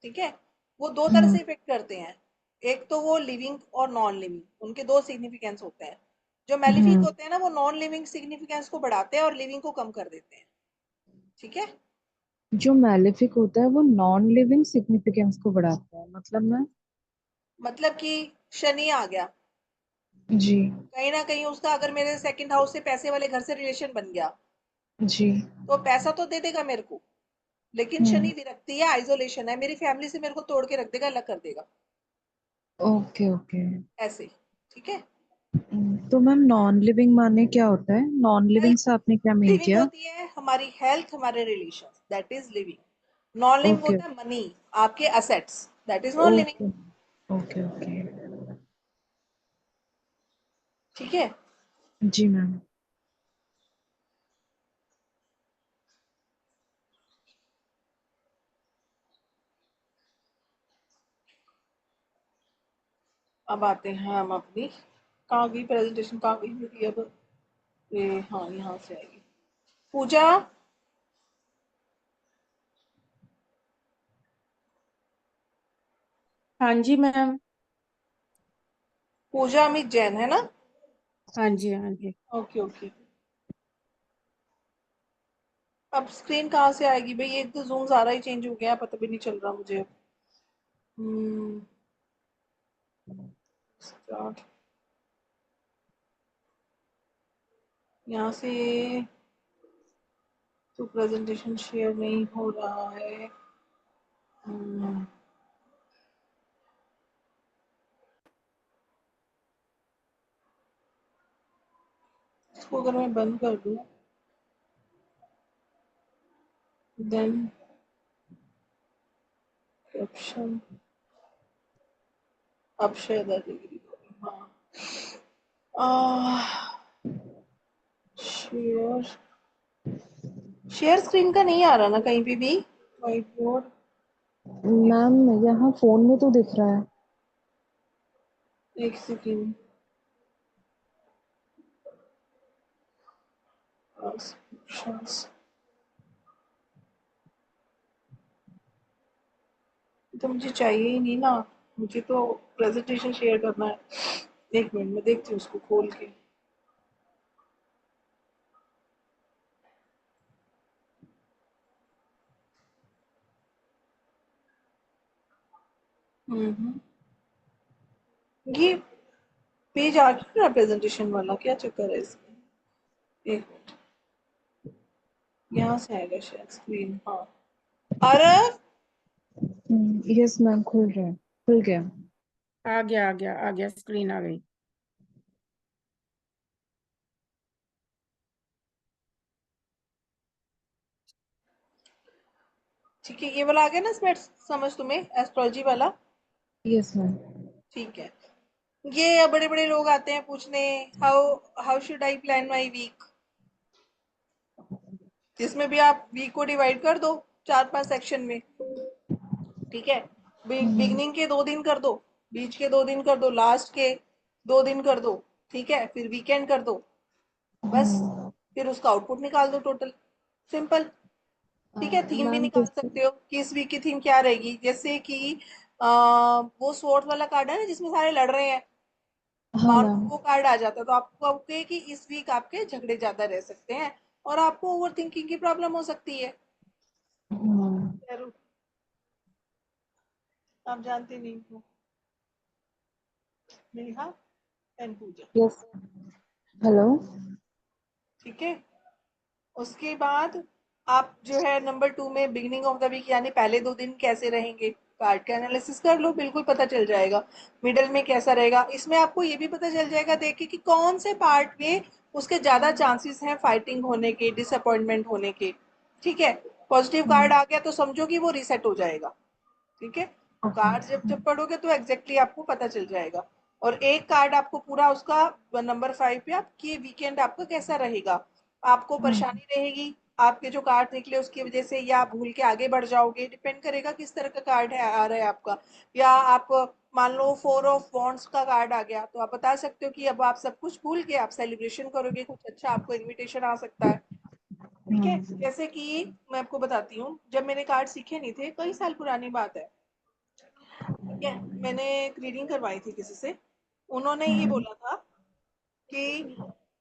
ठीक है, वो दो तरह हम्म से इफेक्ट करते हैं। एक तो वो लिविंग और नॉन लिविंग, उनके दो सिग्निफिकेंस होते हैं। जो मेलेफिक हम्म। होते हैं ना, वो नॉन लिविंग सिग्निफिकेंस को बढ़ाते हैं और लिविंग को कम कर देते हैं। ठीक है। जो मैलेफिक होता है वो नॉन लिविंग सिग्निफिकेंस को बढ़ाता है, मतलब मैं। मतलब कि शनि आ गया, जी कहीं ना कहीं उसका अगर मेरे सेकंड हाउस से पैसे वाले घर से रिलेशन बन गया, जी। तो पैसा तो दे देगा मेरे को, लेकिन शनि हम्म। विरक्ति है, आइसोलेशन है, मेरी फैमिली से मेरे को तोड़ के रख देगा, अलग कर देगा। Okay okay. ऐसे। ठीक है। तो मैम नॉन लिविंग माने क्या होता है? Non living health. से आपने क्या मीन लिविंग किया? होती है हमारी हेल्थ, हमारे relation, that is living. Non living okay होता है मनी, आपके assets, that is non living. Okay okay okay. ठीक है। जी मैम। अब आते हैं हम अपनी, कहाँ गई प्रेजेंटेशन, कहाँ गई मेरी अब? ये हाँ, यहाँ से आएगी। पूजा। हाँ जी मैम। पूजा अमित जैन है ना? हाँ जी हाँ जी। Okay okay. अब स्क्रीन कहाँ से आएगी भाई? ये तो जूम सारा ही चेंज हो गया, पता भी नहीं चल रहा मुझे। हम्म। स्टार्ट। यहाँ से तो प्रेजेंटेशन शेयर नहीं हो रहा है। हम्म, इसको अगर मैं बंद कर दूं, देन कैप्शन, अब शायद आ जाएगी। हाँ। शेयर, शेयर स्क्रीन का नहीं आ रहा ना कहीं पे भी, व्हाइट बोर्ड। मैम यहाँ फोन में तो दिख रहा है। एक सेकेंड। तो मुझे चाहिए ही नहीं ना, मुझे तो प्रेजेंटेशन शेयर करना है। एक मिनट में देखती हूँ उसको खोल के। हम्म। ये पेज आ गया प्रेजेंटेशन वाला, क्या चक्कर है इसमें? एक मिनट, यहाँ से आएगा शायद स्क्रीन। हाँ। अरे यस मैम, खुल रहा है, खुल गया। आ गया आ गया आ गया, स्क्रीन आ गई। ठीक है, ये वाला आ गया ना स्मेट, समझ तुम्हें एस्ट्रोलॉजी वाला? Yes ma'am. ठीक है। ये बड़े बड़े लोग आते हैं पूछने, how how should I plan my week, जिसमें भी आप वीक को डिवाइड कर दो चार पांच सेक्शन में। ठीक है। बिगनिंग के 2 दिन कर दो, बीच के 2 दिन कर दो, लास्ट के 2 दिन कर दो। ठीक है, फिर वीकेंड कर दो। बस। फिर उसका आउटपुट निकाल दो टोटल। सिंपल। ठीक है, थीम भी मैम निकाल सकते हो कि इस वीक की थीम क्या रहेगी, जैसे कि वो स्वॉर्ड वाला कार्ड है ना जिसमें सारे लड़ रहे हैं, हाँ मान लो मैम। वो कार्ड आ जाता है, तो आपको कहोगे कि इस वीक आपके झगड़े ज्यादा रह सकते हैं और आपको ओवर थिंकिंग की प्रॉब्लम हो सकती है। जरूर। आप जानते नहीं हो। Neha and Puja. Yes. Hello. ठीक है। उसके बाद आप जो है नंबर 2 में बिगिनिंग ऑफ द वीक, यानी पहले 2 दिन कैसे रहेंगे, कार्ड का एनालिसिस कर लो, बिल्कुल पता चल जाएगा। मिडल में कैसा रहेगा, इसमें आपको ये भी पता चल जाएगा देख के कि कौन से पार्ट में उसके ज्यादा चांसेस हैं फाइटिंग होने के, डिसअपॉइंटमेंट होने के। ठीक है। पॉजिटिव कार्ड आ गया तो समझो कि वो रीसेट हो जाएगा। ठीक है। ओके। कार्ड जब जब पढ़ोगे तो एग्जैक्टली आपको पता चल जाएगा। और एक कार्ड आपको पूरा उसका नंबर 5 पे आपकी वीकेंड आपका कैसा रहेगा, आपको परेशानी रहेगी आपके जो कार्ड निकले उसकी वजह से, या आप भूल के आगे बढ़ जाओगे, डिपेंड करेगा किस तरह का कार्ड है आ रहा है आपका। या आप मान लो 4 ऑफ वॉन्ड्स का कार्ड आ गया तो आप बता सकते हो कि अब आप सब कुछ भूल के आप सेलिब्रेशन करोगे, कुछ अच्छा आपको इनविटेशन आ सकता है। ठीक है, जैसे कि मैं आपको बताती हूँ, जब मैंने कार्ड सीखे नहीं थे, कई साल पुरानी बात है, ठीक है, मैंने एक रीडिंग करवाई थी किसी से, उन्होंने ये बोला था कि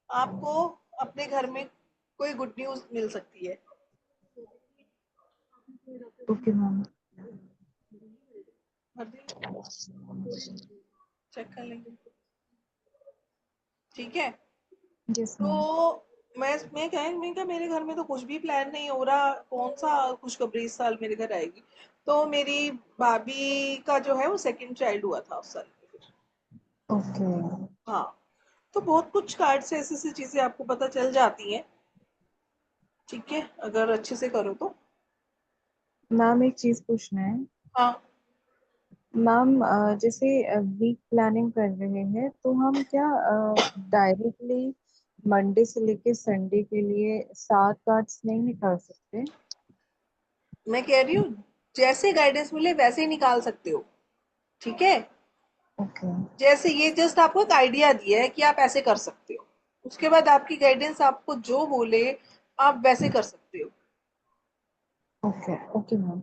आपको अपने घर में कोई गुड न्यूज मिल सकती है। Okay ma'am. चेक कर लेंगे, ठीक है। Yes ma'am. तो मैं क्या, मेरे घर में तो कुछ भी प्लान नहीं हो रहा, कौन सा खुशखबरी इस साल मेरे घर आएगी। तो मेरी भाभी का जो है वो सेकंड चाइल्ड हुआ था उस साल। ओके हाँ, तो बहुत कुछ कार्ड से ऐसी ऐसी चीजें आपको पता चल जाती हैं, ठीक है, अगर अच्छे से करो तो। मैम, एक चीज पूछना है। हाँ, मैम, जैसे वीक प्लानिंग कर रहे हैं तो हम क्या डायरेक्टली मंडे से लेके संडे के लिए 7 कार्ड्स नहीं निकाल सकते? मैं कह रही हूँ जैसे गाइडेंस मिले वैसे ही निकाल सकते हो, ठीक है। ओके जैसे ये जस्ट आपको एक आइडिया दिया है कि आप ऐसे कर सकते हो, उसके बाद आपकी गाइडेंस आपको जो बोले आप वैसे कर सकते हो, ओके ओके मैम।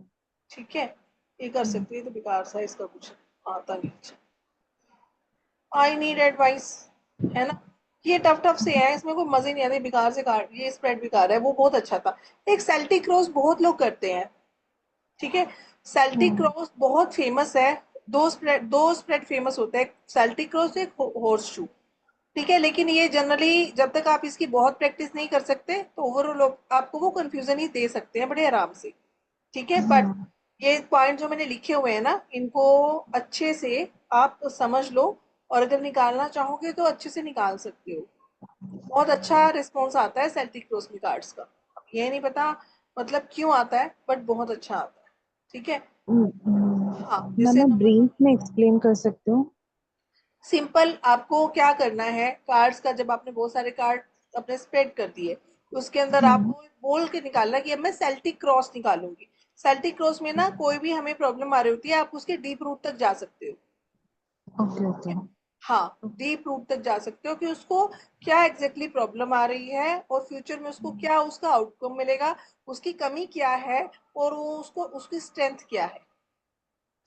ठीक है। ये कर सकते हो, ये तो बेकार सा है, इसका कुछ आता नहीं। अच्छा, आई नीड एडवाइस, है ना, ये टफ टफ से है, इसमें कोई मजे नहीं आते, बेकार से कार्ड, ये स्प्रेड बेकार है, वो बहुत अच्छा था। एक सेल्टिक क्रॉस बहुत लोग करते हैं, ठीक है, सेल्टिक क्रॉस बहुत फेमस है। दो स्प्रेड फेमस होते हैं, सेल्टिक क्रॉस, एक हॉर्स शू, ठीक है। लेकिन ये जनरली जब तक आप इसकी बहुत प्रैक्टिस नहीं कर सकते तो ओवरऑल आपको वो कंफ्यूजन ही दे सकते हैं बड़े आराम से, ठीक है। बट ये पॉइंट जो मैंने लिखे हुए हैं ना, इनको अच्छे से आप समझ लो, और अगर निकालना चाहोगे तो अच्छे से निकाल सकते हो। बहुत अच्छा रिस्पॉन्स आता है सेल्टिक क्रॉस में कार्ड्स का, अब ये नहीं पता मतलब क्यों आता है, बट बहुत अच्छा आता है, ठीक है। हाँ, मैम, जैसे मैं नंबर ब्रीफ में एक्सप्लेन कर सकती हूँ? सिंपल, आपको क्या करना है, कार्ड्स का जब आपने बहुत सारे कार्ड अपने स्प्रेड कर दिए, उसके अंदर आपको बोल के निकालना कि अब मैं सेल्टिक क्रॉस निकालूंगी। सेल्टिक क्रॉस में ना कोई भी हमें प्रॉब्लम आ रही होती है, आप उसके डीप रूट तक जा सकते हो, ओके ठीक है। ओके हाँ, डीप रूट तक जा सकते हो कि उसको क्या एग्जैक्टली प्रॉब्लम आ रही है, और फ्यूचर में उसको क्या उसका आउटकम मिलेगा, उसकी कमी क्या है, और वो उसको उसकी स्ट्रेंथ क्या है,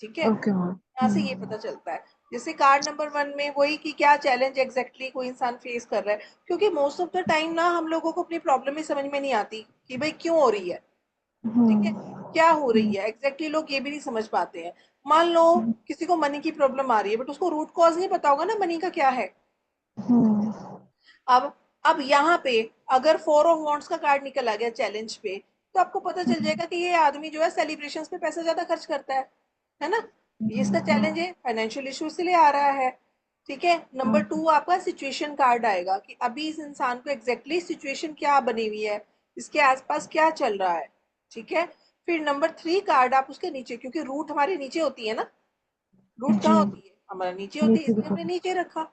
ठीक है। ओके यहाँ से ये मैम। पता चलता है। जैसे कार्ड नंबर 1 में वही कि क्या चैलेंज एग्जैक्टली कोई इंसान फेस कर रहा है, क्योंकि मोस्ट ऑफ द टाइम ना हम लोगों को अपनी प्रॉब्लम ही समझ में नहीं आती कि भाई क्यों हो रही है, ठीक है, क्या हो रही है एग्जैक्टली, लोग ये भी नहीं समझ पाते हैं। मान लो किसी को मनी की प्रॉब्लम आ रही है, बट उसको रूट कॉज नहीं पता होगा ना मनी का क्या है। अब अब यहाँ पे अगर 4 ऑफ वॉन्ड्स का कार्ड निकल आ गया चैलेंज पे, तो आपको पता चल जाएगा कि ये आदमी जो है सेलिब्रेशंस पे पैसा ज्यादा खर्च करता है ना। ये इसका चैलेंज है, फाइनेंशियल इशू इसलिए आ रहा है, ठीक है। नंबर 2 आपका सिचुएशन कार्ड आएगा कि अभी इस इंसान को एग्जैक्टली सिचुएशन क्या बनी हुई है, इसके आसपास क्या चल रहा है, ठीक है। फिर नंबर 3 कार्ड आप उसके नीचे, क्योंकि रूट हमारे नीचे होती है ना, रूट जी। कहाँ होती है, हमारा नीचे होती है, नीचे इसलिए हमने दिखा। नीचे रखा,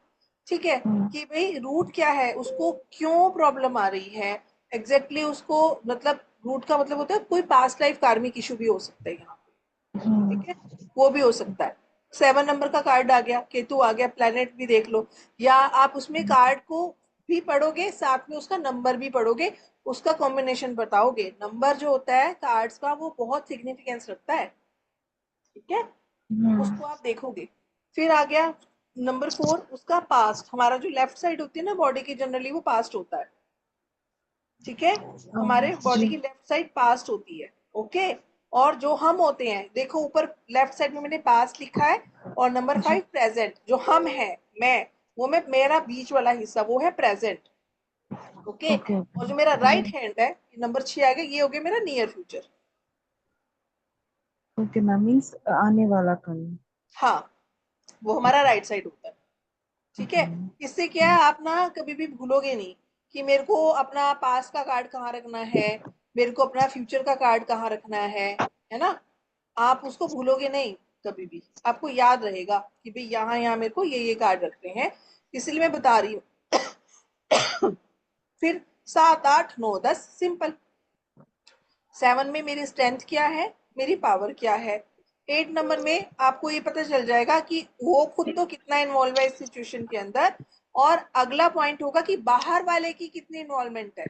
ठीक है। कि भाई रूट क्या है, उसको क्यों प्रॉब्लम आ रही है एग्जैक्टली उसको, मतलब रूट का मतलब होता है कोई पास्ट लाइफ कार्मिक इशू भी हो सकता है यहाँ पे, ठीक है, वो भी हो सकता है। 7 नंबर का कार्ड आ गया, केतु आ गया, प्लेनेट भी देख लो, या आप उसमें कार्ड को भी पढ़ोगे, साथ में उसका नंबर भी पढ़ोगे, उसका कॉम्बिनेशन बताओगे। नंबर जो होता है कार्ड्स का वो बहुत सिग्निफिकेंस रखता है, ठीक है, उसको आप देखोगे। फिर आ गया नंबर 4, उसका पास्ट, हमारा जो लेफ्ट साइड होती है ना बॉडी की, जनरली वो पास्ट होता है, ठीक है, हमारे बॉडी जी। की लेफ्ट साइड पास्ट होती है, ओके। और जो हम होते हैं, देखो ऊपर लेफ्ट साइड में मैंने पास्ट लिखा है, और नंबर जी। 5 प्रेजेंट, जो हम है, मैं, वो मैं, मेरा बीच वाला हिस्सा वो है प्रेजेंट, ओके। ओके और जो मेरा ओके जी। राइट हैंड है, नंबर 6 आ गया, ये हो गया मेरा near future. Okay ma'am, means आने वाला कल। हाँ, वो हमारा राइट साइड होता है, ठीक ओके है। इससे क्या है, आप ना कभी भी भूलोगे नहीं कि मेरे को अपना पास्ट का कार्ड कहाँ रखना है, मेरे को अपना फ्यूचर का कार्ड कहाँ रखना है ना, आप उसको भूलोगे नहीं। कभी भी, आपको याद रहेगा कि भाई यहाँ यहाँ मेरे को ये कार्ड रखने हैं, इसलिए मैं बता रही हूँ। फिर 7, 8, 9, 10 सिंपल। 7 में मेरी स्ट्रेंथ क्या है, मेरी पावर क्या है। 8 नंबर में आपको ये पता चल जाएगा कि वो खुद तो कितना इन्वॉल्व है इस सिचुएशन के अंदर, और अगला पॉइंट होगा कि बाहर वाले की कितनी इन्वॉल्वमेंट है,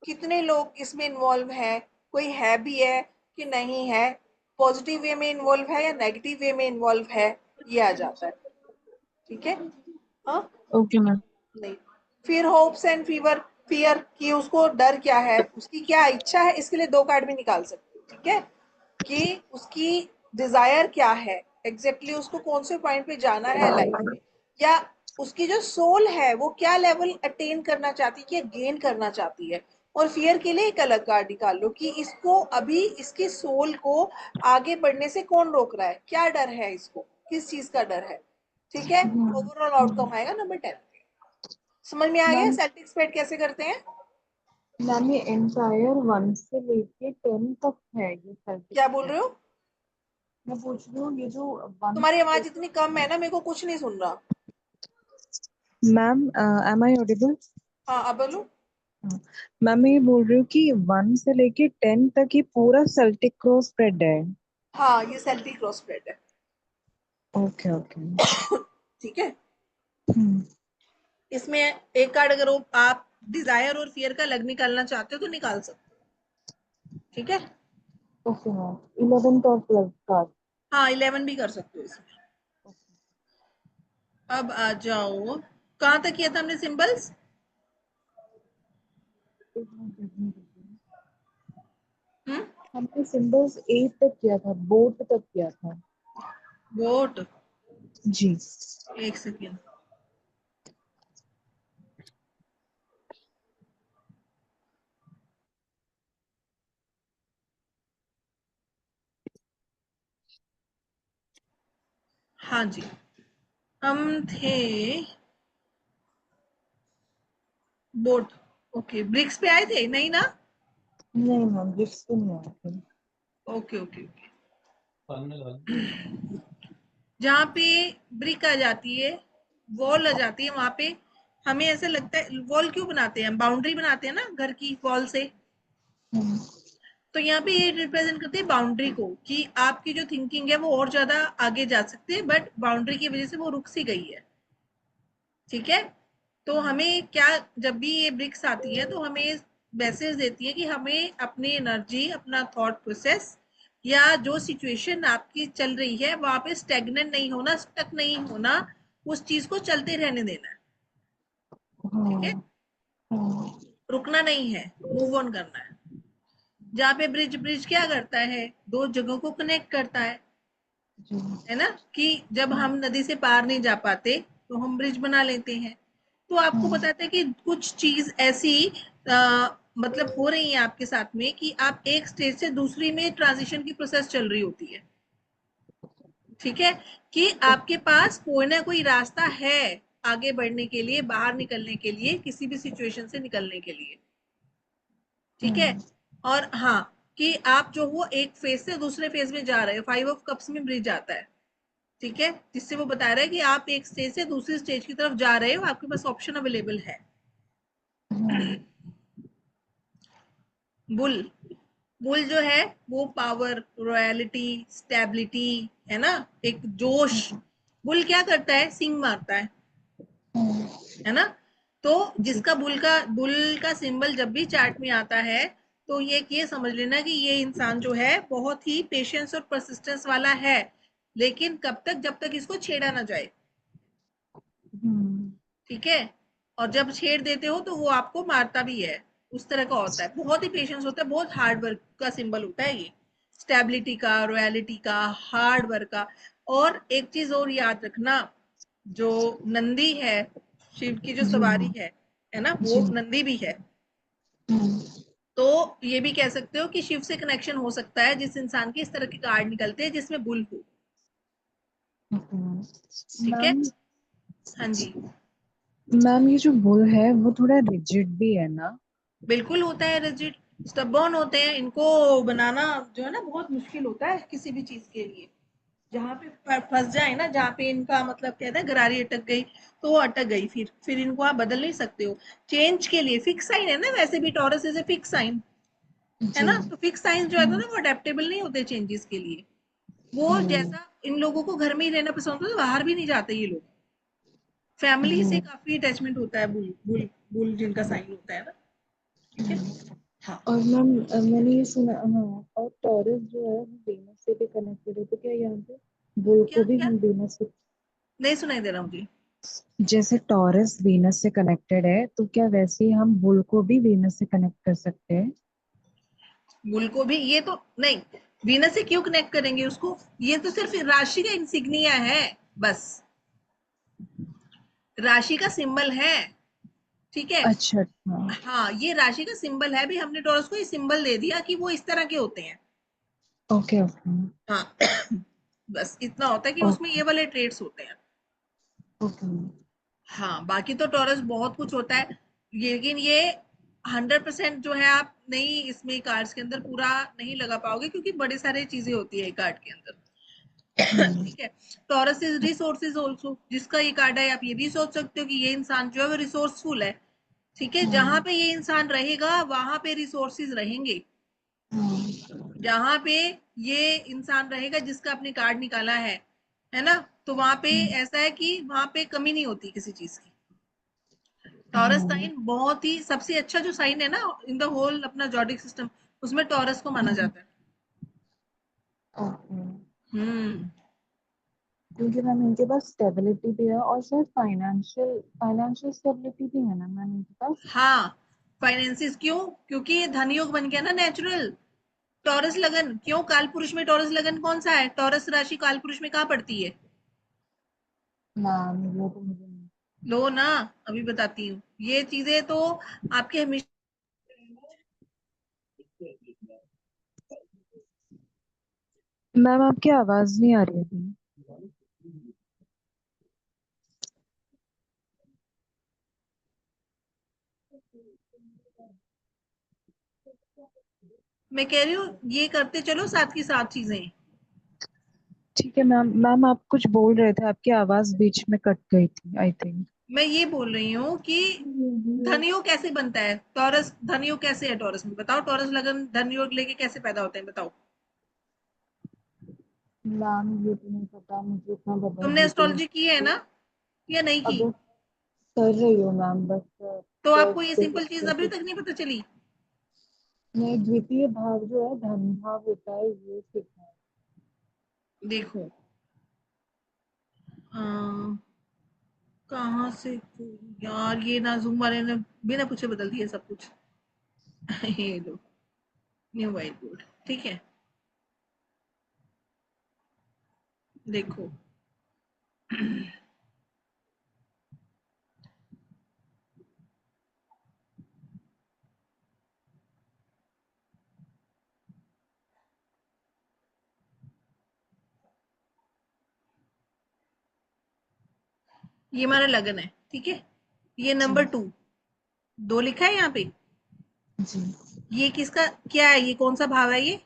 कितने लोग इसमें इन्वॉल्व है, कोई है भी है कि नहीं है, पॉजिटिव वे में इन्वॉल्व है या नेगेटिव वे में इन्वॉल्व है, ये आ जाता है। ठीक है, हाँ ओके मैम। नहीं। फिर होप्स एंड फीवर, फियर कि उसको डर क्या है, उसकी क्या इच्छा है, इसके लिए 2 कार्ड भी निकाल सकते हो। ठीक है, कि उसकी डिजायर क्या है, एग्जैक्टली उसको कौन से पॉइंट पे जाना है लाइफ में, या उसकी जो सोल है वो क्या लेवल अटेन करना चाहती है, क्या गेन करना चाहती है। और फियर के लिए एक अलग कार्ड निकाल लो कि इसको अभी इसकी सोल को आगे बढ़ने से कौन रोक रहा है, क्या डर है इसको, किस चीज का डर है। ठीक है, ओवरऑल आउटकम आएगा नंबर 10। समझ में आ गया मैम सेल्टिक स्प्रेड कैसे करते हैं। मैम ये एंटायर 1 से लेके 10 तक है ये क्या बोल सर्टिफिकेट। रहे हो, मैं पूछ रही हूँ ये जो 1 तुम्हारी से आवाज लेके। इतनी कम है ना, मेरे को कुछ नहीं सुन रहा। Ma'am am I audible? हाँ अब बोलो। मैम मैं ये बोल रही हूँ कि 1 से लेके 10 तक ये पूरा सेल्टिक क्रॉस स्प्रेड है। हाँ ये सेल्टिक क्रॉस स्प्रेड है। Okay okay. ठीक है, हम्म। इसमें एक कार्ड अगर आप डिजायर और फियर का अलग निकालना चाहते हो तो निकाल सकते हो। ठीक है, ओके मैम, 11th और 12th का। हाँ 11 भी कर सकते हो इसमें। अब आ जाओ, कहाँ तक किया था हमने सिंबल्स। हम्म, हमने सिंबल्स 8 तक किया था, बोट तक किया था। वोट, जी। एक सेकेंड। हाँ जी, हम थे बोट। ओके, ब्रिक्स पे आए थे नहीं ना। नहीं मैम, ब्रिक्स तो नहीं आया था। ओके ओके ओके, जहाँ पे ब्रिक आ जाती है, वॉल आ जाती है, वहां पे हमें ऐसा लगता है वॉल क्यों बनाते हैं हम, बाउंड्री बनाते हैं ना घर की वॉल से। हम्म। तो यहाँ पे ये रिप्रेजेंट करते हैं बाउंड्री को, कि आपकी जो थिंकिंग है वो और ज्यादा आगे जा सकती है, बट बाउंड्री की वजह से वो रुक सी गई है। ठीक है, तो हमें क्या, जब भी ये ब्रिक्स आती है तो हमें मैसेज देती है कि हमें अपनी एनर्जी, अपना थॉट प्रोसेस, या जो सिचुएशन आपकी चल रही है वहां पे स्टेगनेंट नहीं होना, स्टक नहीं होना, उस चीज को चलते रहने देना है। ठीक है, हाँ हाँ। रुकना नहीं है, मूव ऑन करना है। जहाँ पे ब्रिज, ब्रिज क्या करता है, 2 जगहों को कनेक्ट करता जी। है ना, कि जब हम नदी से पार नहीं जा पाते तो हम ब्रिज बना लेते हैं। तो आपको हाँ। बताते हैं कि कुछ चीज ऐसी आ, मतलब हो रही है आपके साथ में कि आप एक स्टेज से दूसरी में ट्रांजिशन की प्रोसेस चल रही होती है। ठीक है, कि आपके पास कोई ना कोई रास्ता है आगे बढ़ने के लिए, बाहर निकलने के लिए, किसी भी सिचुएशन से निकलने के लिए। ठीक है, हम्म। और हाँ, कि आप जो वो एक फेज से दूसरे फेज में जा रहे हो, 5 ऑफ कप्स में ब्रिज आता है। ठीक है, जिससे वो बता रहा है कि आप एक स्टेज से दूसरी स्टेज की तरफ जा रहे हो, आपके पास ऑप्शन अवेलेबल है। हाँ। बुल, बुल जो है वो पावर, रॉयलिटी, स्टेबिलिटी, है ना, एक जोश। बुल क्या करता है, सिंग मारता हाँ। है ना। तो जी। जिसका बुल का सिंबल जब भी चार्ट में आता है, तो ये समझ लेना कि ये इंसान जो है बहुत ही पेशेंस और परसिस्टेंस वाला है, लेकिन कब तक, जब तक इसको छेड़ा ना जाए। हम्म। ठीक है, और जब छेड़ देते हो तो वो आपको मारता भी है, उस तरह का होता है, बहुत ही पेशेंस होता है, बहुत हार्ड वर्क का सिंबल होता है ये, स्टेबिलिटी का, रॉयलिटी का, हार्ड वर्क का। और एक चीज और याद रखना, जो नंदी है, शिव की जो जी सवारी हाँ। है ना, जी। वो नंदी भी है। हम्म। तो ये भी कह सकते हो कि शिव से कनेक्शन हो सकता है जिस इंसान के इस तरह के कार्ड निकलते हैं जिसमें बुल हो। ठीक है, मैम, हाँ जी, मैम ये जो बुल है वो थोड़ा रिजिड भी है ना? बिल्कुल होता है रिजिड, स्टबॉर्न होते हैं, इनको बनाना जो है ना बहुत मुश्किल होता है किसी भी चीज के लिए। जहाँ पे फंस जाए ना, जहाँ पे इनका मतलब कहते हैं गरारी अटक गई, तो वो अटक गई, फिर इनको आप बदल नहीं सकते हो। चेंज के लिए फिक्स साइन है ना, वैसे भी Taurus is a fix sign, है जी। ना। तो फिक्स साइन जो है ना हम्म। वो अडेप्टेबल नहीं होते चेंजेस के लिए। वो हम्म। जैसा इन लोगों को घर में ही रहना पसंद होता है, बाहर भी नहीं जाते ये लोग। फैमिली से हम्म। काफी अटैचमेंट होता है बुल बुल बुल जिनका साइन होता है ना। ठीक है। हम्म। हाँ। और मैम मैंने ये सुना, हाँ, और टॉरस जो है वो वीनस से भी कनेक्टेड है, तो क्या यहाँ पे बुल क्या को भी क्या हम वीनस से, नहीं सुनाई दे रहा मुझे। जैसे टॉरस वीनस से कनेक्टेड है, तो क्या वैसे ही हम बुल को भी वीनस से कनेक्ट कर सकते हैं? बुल को भी, ये तो नहीं, वीनस से क्यों कनेक्ट करेंगे उसको, ये तो सिर्फ राशि का इंसिग्निया है बस, राशि का सिंबल है। ठीक है। अच्छा अच्छा। हाँ, ये राशि का सिंबल है भी, हमने टॉरस को ये सिंबल दे दिया कि वो इस तरह के होते हैं। Okay okay. हाँ। बस इतना होता है कि उसमें ओके ये वाले ट्रेड्स होते हैं। ओके। हाँ, बाकी तो टॉरस बहुत कुछ होता है, लेकिन ये 100% जो है आप नहीं इसमें कार्ड्स के अंदर पूरा नहीं लगा पाओगे, क्योंकि बड़े सारे चीजें होती है कार्ड के अंदर। हम्म। ठीक है। टॉरस इज रिसोर्सेज ऑल्सो, जिसका ये कार्ड है, आप ये भी सोच सकते हो कि ये इंसान जो है वो रिसोर्सफुल है। ठीक है, जहां हम्म। पे ये इंसान रहेगा वहां पे रिसोर्सेज रहेंगे। हम्म। जहां पे ये इंसान रहेगा जिसका आपने कार्ड निकाला है ना, तो वहां पे हम्म। ऐसा है कि वहां पे कमी नहीं होती किसी चीज की। टॉरस हम्म। साइन बहुत ही सबसे अच्छा जो साइन है ना इन द होल अपना जॉडिक सिस्टम, उसमें टॉरस को माना हम्म। जाता है। ओके। हम्म। क्योंकि मैम इनके पास स्टेबिलिटी भी है, और शायद फाइनेंशियल फाइनेंशियल स्टेबिलिटी भी है ना मैम इनके पास। हाँ, फाइनेंसिस क्यों, क्योंकि ये धन योग बन गया ना नेचुरल। टॉरस लगन क्यों, काल पुरुष में टॉरस लगन कौन सा है, टॉरस राशि काल पुरुष में कहाँ पड़ती है। मैम ये तो मुझे नहीं। लो ना, अभी बताती हूँ ये चीजें तो आपके हमेशा। मैम आपकी आवाज नहीं आ रही है अभी। मैं कह रही हूँ ये करते चलो साथ की साथ चीजें। ठीक है मैम। मैम आप कुछ बोल रहे थे, आपकी आवाज बीच में कट गई थी आई थिंक। मैं ये बोल रही हूँ कि धनयोग कैसे बनता है, टॉरस धनयोग कैसे है टॉरस में, बताओ, टॉरस लगन धनयोग लेके कैसे पैदा होते हैं, बताओ। मैम ये तो नहीं पता मुझे, इतना बता तुमने डिटेल। एस्ट्रोलॉजी की है ना या नहीं की, अब कर रही हूँ मैम, बस तो आपको ये सिंपल चीज अभी जैसे तक नहीं पता चली। नहीं, द्वितीय भाव जो है धन भाव होता है, ये सीखना है। देखो, कहाँ से, यार ये ना जूम वाले ने बिना पूछे बदल दिया सब कुछ। ये लो, न्यू व्हाइट बोर्ड, ठीक है। देखो, ये हमारा लगन है, ठीक है। ये जी। नंबर 2, 2 लिखा है यहाँ पे। जी। ये किसका क्या है, ये कौन सा भाव है ये,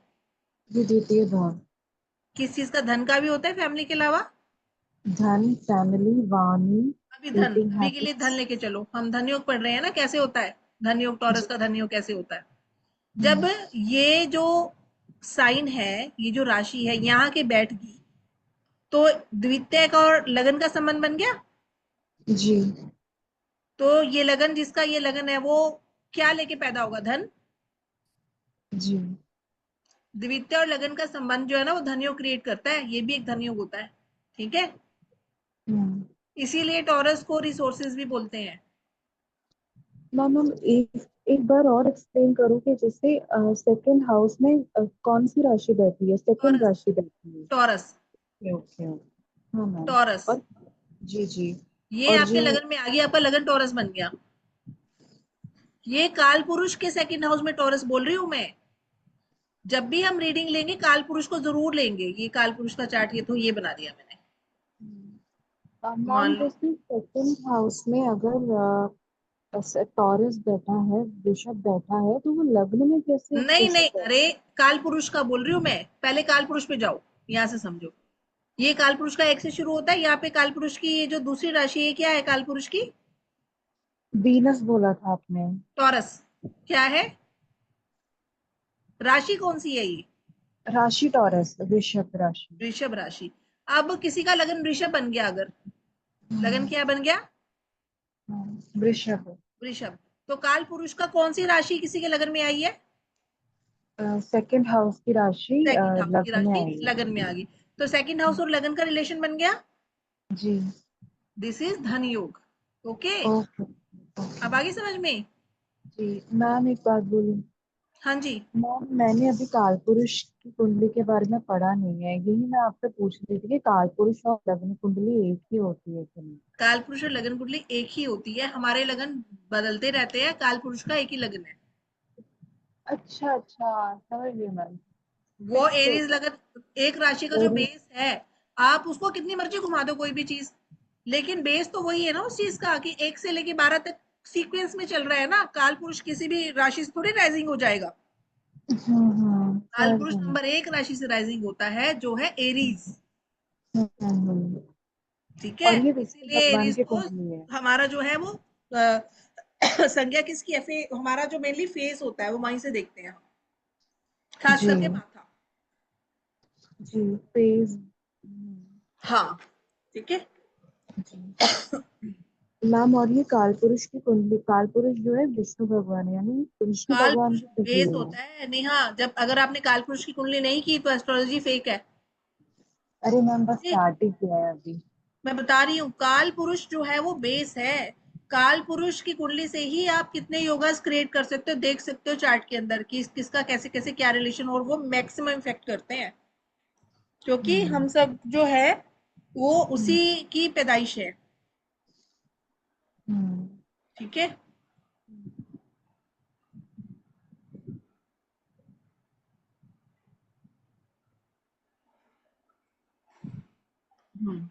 ये द्वितीय भाव। किस चीज का, धन का भी होता है फैमिली के अलावा। धन, फैमिली, वाणी, अभी धन, ईटिंग अभी के लिए धन हैबिट्स। लेके चलो, हम धन योग पढ़ रहे हैं ना, कैसे होता है धन योग, टॉरस जी। का धन योग कैसे होता है। जब हम्म। ये जो साइन है, ये जो राशि है यहाँ के बैठ गई, तो द्वितीय का और लगन का संबंध बन गया। जी। तो ये लगन, जिसका ये लगन है वो क्या लेके पैदा होगा, धन। जी। द्वितीय और लगन का संबंध जो है ना वो धनयोग क्रिएट करता है, ये भी एक धनयोग होता है। ठीक है। हम्म। इसीलिए टॉरस को रिसोर्सेज भी बोलते हैं। मैम हम एक एक बार और एक्सप्लेन करो कि जैसे सेकंड हाउस में कौन सी राशि बैठी है, सेकंड टॉरस, राशि बैठी है। Taurus, okay okay. हाँ मैम। टॉरस, और जी जी। ये और आपके जो लगन में आ गया, आपका लगन टॉरस बन गया। ये काल पुरुष के सेकंड हाउस में टॉरस बोल रही हूं मैं। जब भी हम रीडिंग लेंगे काल पुरुष को जरूर लेंगे, ये काल पुरुष का चार्ट ये तो ये बना दिया मैंने। मैम मान लो, जैसे सेकंड हाउस में अगर टॉरस बैठा है, वृषभ बैठा है, तो वो लग्न में कैसे नहीं वृषभ नहीं, बैठा अरे काल पुरुष का बोल रही हूँ मैं, पहले काल पुरुष पे जाओ, यहां से समझो। ये काल पुरुष का एक से शुरू होता है। यहाँ पे काल पुरुष की ये जो दूसरी राशि है क्या है काल पुरुष की? वीनस बोला था आपने। टॉरस। क्या है? राशि कौन सी है ये? राशि टॉरस, वृषभ राशि। वृषभ राशि। अब किसी का लगन वृषभ बन गया, अगर लगन क्या बन गया? वृषभ। वृषभ। तो काल पुरुष का कौन सी राशि किसी के लगन में आई है? सेकंड हाउस की राशि सेकंड हाउस की लग्न में राशि आई है। लगन में आ गई। तो सेकंड हाउस और लगन का रिलेशन बन गया। जी। दिस इज धन योग। ओके। ओके। अब आगे समझ में? जी मैम एक बात बोलूं। हाँ जी। मैम मैंने अभी कालपुरुष की कुंडली के बारे में पढ़ा नहीं है, यही मैं आपसे पूछ रही थी कि कालपुरुष और लग्न कुंडली एक ही होती है कि नहीं। काल पुरुष और लगन कुंडली एक ही होती है। हमारे लगन बदलते रहते हैं, काल पुरुष का एक ही लगन है। अच्छा अच्छा, समझ गई मैम। वो फिक्स एरीज होता लगन एक राशि का है जो एरी। बेस है, आप उसको कितनी मर्जी घुमा दो कोई भी चीज, लेकिन बेस तो वही है ना उस चीज का, कि 1 से लेके 12 तक सीक्वेंस में चल रहा है ना। काल पुरुष किसी भी राशि से थोड़ी राइजिंग हो जाएगा। काल समझ पुरुष गई मैम। नंबर 1 राशि से राइजिंग होता है, जो है एरीज। हम्म। ठीक है। और ये विष्णु इसीलिए भगवान एरीज की को कुंडली है। हमारा जो है वो संज्ञा किसकी है? हमारा जो मेनली फेस होता है वो वहीं से देखते हैं, खास जी। करके माथा। जी फेज। हाँ। ठीक है। जी मैम, और ये कालपुरुष की कुंडली, कालपुरुष जो है विष्णु भगवान यानी विष्णु काल भगवान पुरुष की कुंडली बेस है। होता है नेहा। जब अगर आपने काल पुरुष की कुंडली नहीं की तो एस्ट्रोलॉजी फेक है। अरे मैम बस ठीक। स्टार्ट ही किया है अभी। मैं बता रही हूँ, काल पुरुष जो है वो बेस है। काल पुरुष की कुंडली से ही आप कितने योगास क्रिएट कर सकते हो, देख सकते हो चार्ट के अंदर कि किसका कैसे कैसे क्या रिलेशन, और वो मैक्सिमम इफेक्ट करते हैं, क्योंकि हम हम्म। सब जो है वो हम्म। उसी की पैदाइश है। हम्म। ठीक है। हम्म।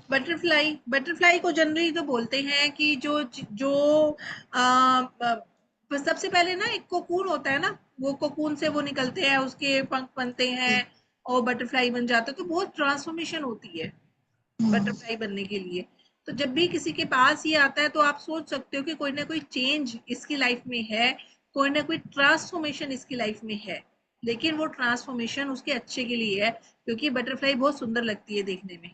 बटरफ्लाई, बटरफ्लाई को जनरली तो बोलते हैं कि जो जो सबसे पहले ना एक कोकून होता है ना, वो कोकून से वो निकलते हैं, उसके पंख बनते हैं और बटरफ्लाई बन जाते हैं। तो बहुत ट्रांसफॉर्मेशन होती है हम्म। बटरफ्लाई बनने के लिए। तो जब भी किसी के पास ये आता है तो आप सोच सकते हो कि कोई ना कोई चेंज इसकी लाइफ में है, कोई ना कोई ट्रांसफॉर्मेशन इसकी लाइफ में है। लेकिन वो ट्रांसफॉर्मेशन उसके अच्छे के लिए है, क्योंकि बटरफ्लाई बहुत सुंदर लगती है देखने में।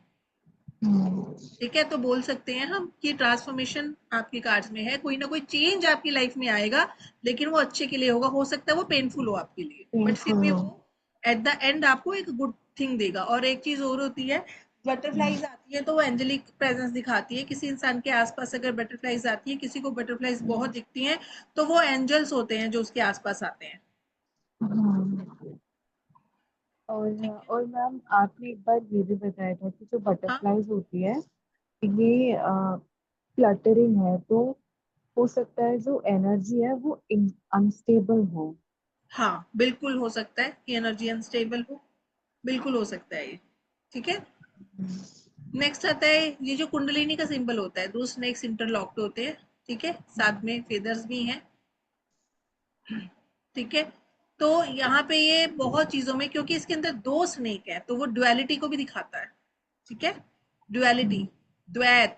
हम्म। ठीक है। तो बोल सकते हैं हम कि ट्रांसफॉर्मेशन आपके कार्ड्स में है, कोई ना कोई चेंज आपकी लाइफ में आएगा, लेकिन वो अच्छे के लिए होगा। हो सकता है वो पेनफुल हो आपके लिए, बट फिर पेनफुल भी हो। वो एट द एंड आपको एक गुड थिंग देगा। और एक चीज और होती है, बटरफ्लाईज आती है तो वो एंजेलिक प्रेजेंस दिखाती है। किसी इंसान के आसपास अगर बटरफ्लाईज आती है, किसी को बटरफ्लाईज बहुत दिखती हैं, तो वो एंजल्स होते हैं जो उसके आसपास आते हैं। हम्म। ठीक है। और मैम आपने एक बार ये भी बताया था कि जो हाँ। बटरफ्लाईज होती है ये फ्लटरिंग है, तो हो सकता है जो एनर्जी है वो अनस्टेबल हो। हाँ बिल्कुल हो सकता है कि एनर्जी अनस्टेबल हो, बिल्कुल हो सकता है ये। ठीक है। नेक्स्ट आता है ये जो कुंडलिनी का सिंबल होता है, दो स्नेक्स इंटरलॉक्ड होते हैं। ठीक है। साथ में फेदर्स भी हैं। ठीक है। तो यहाँ पे ये बहुत चीजों में, क्योंकि इसके अंदर दो स्नेक है तो वो ड्युअलिटी को भी दिखाता है। ठीक है। ड्युअलिटी, द्वैत,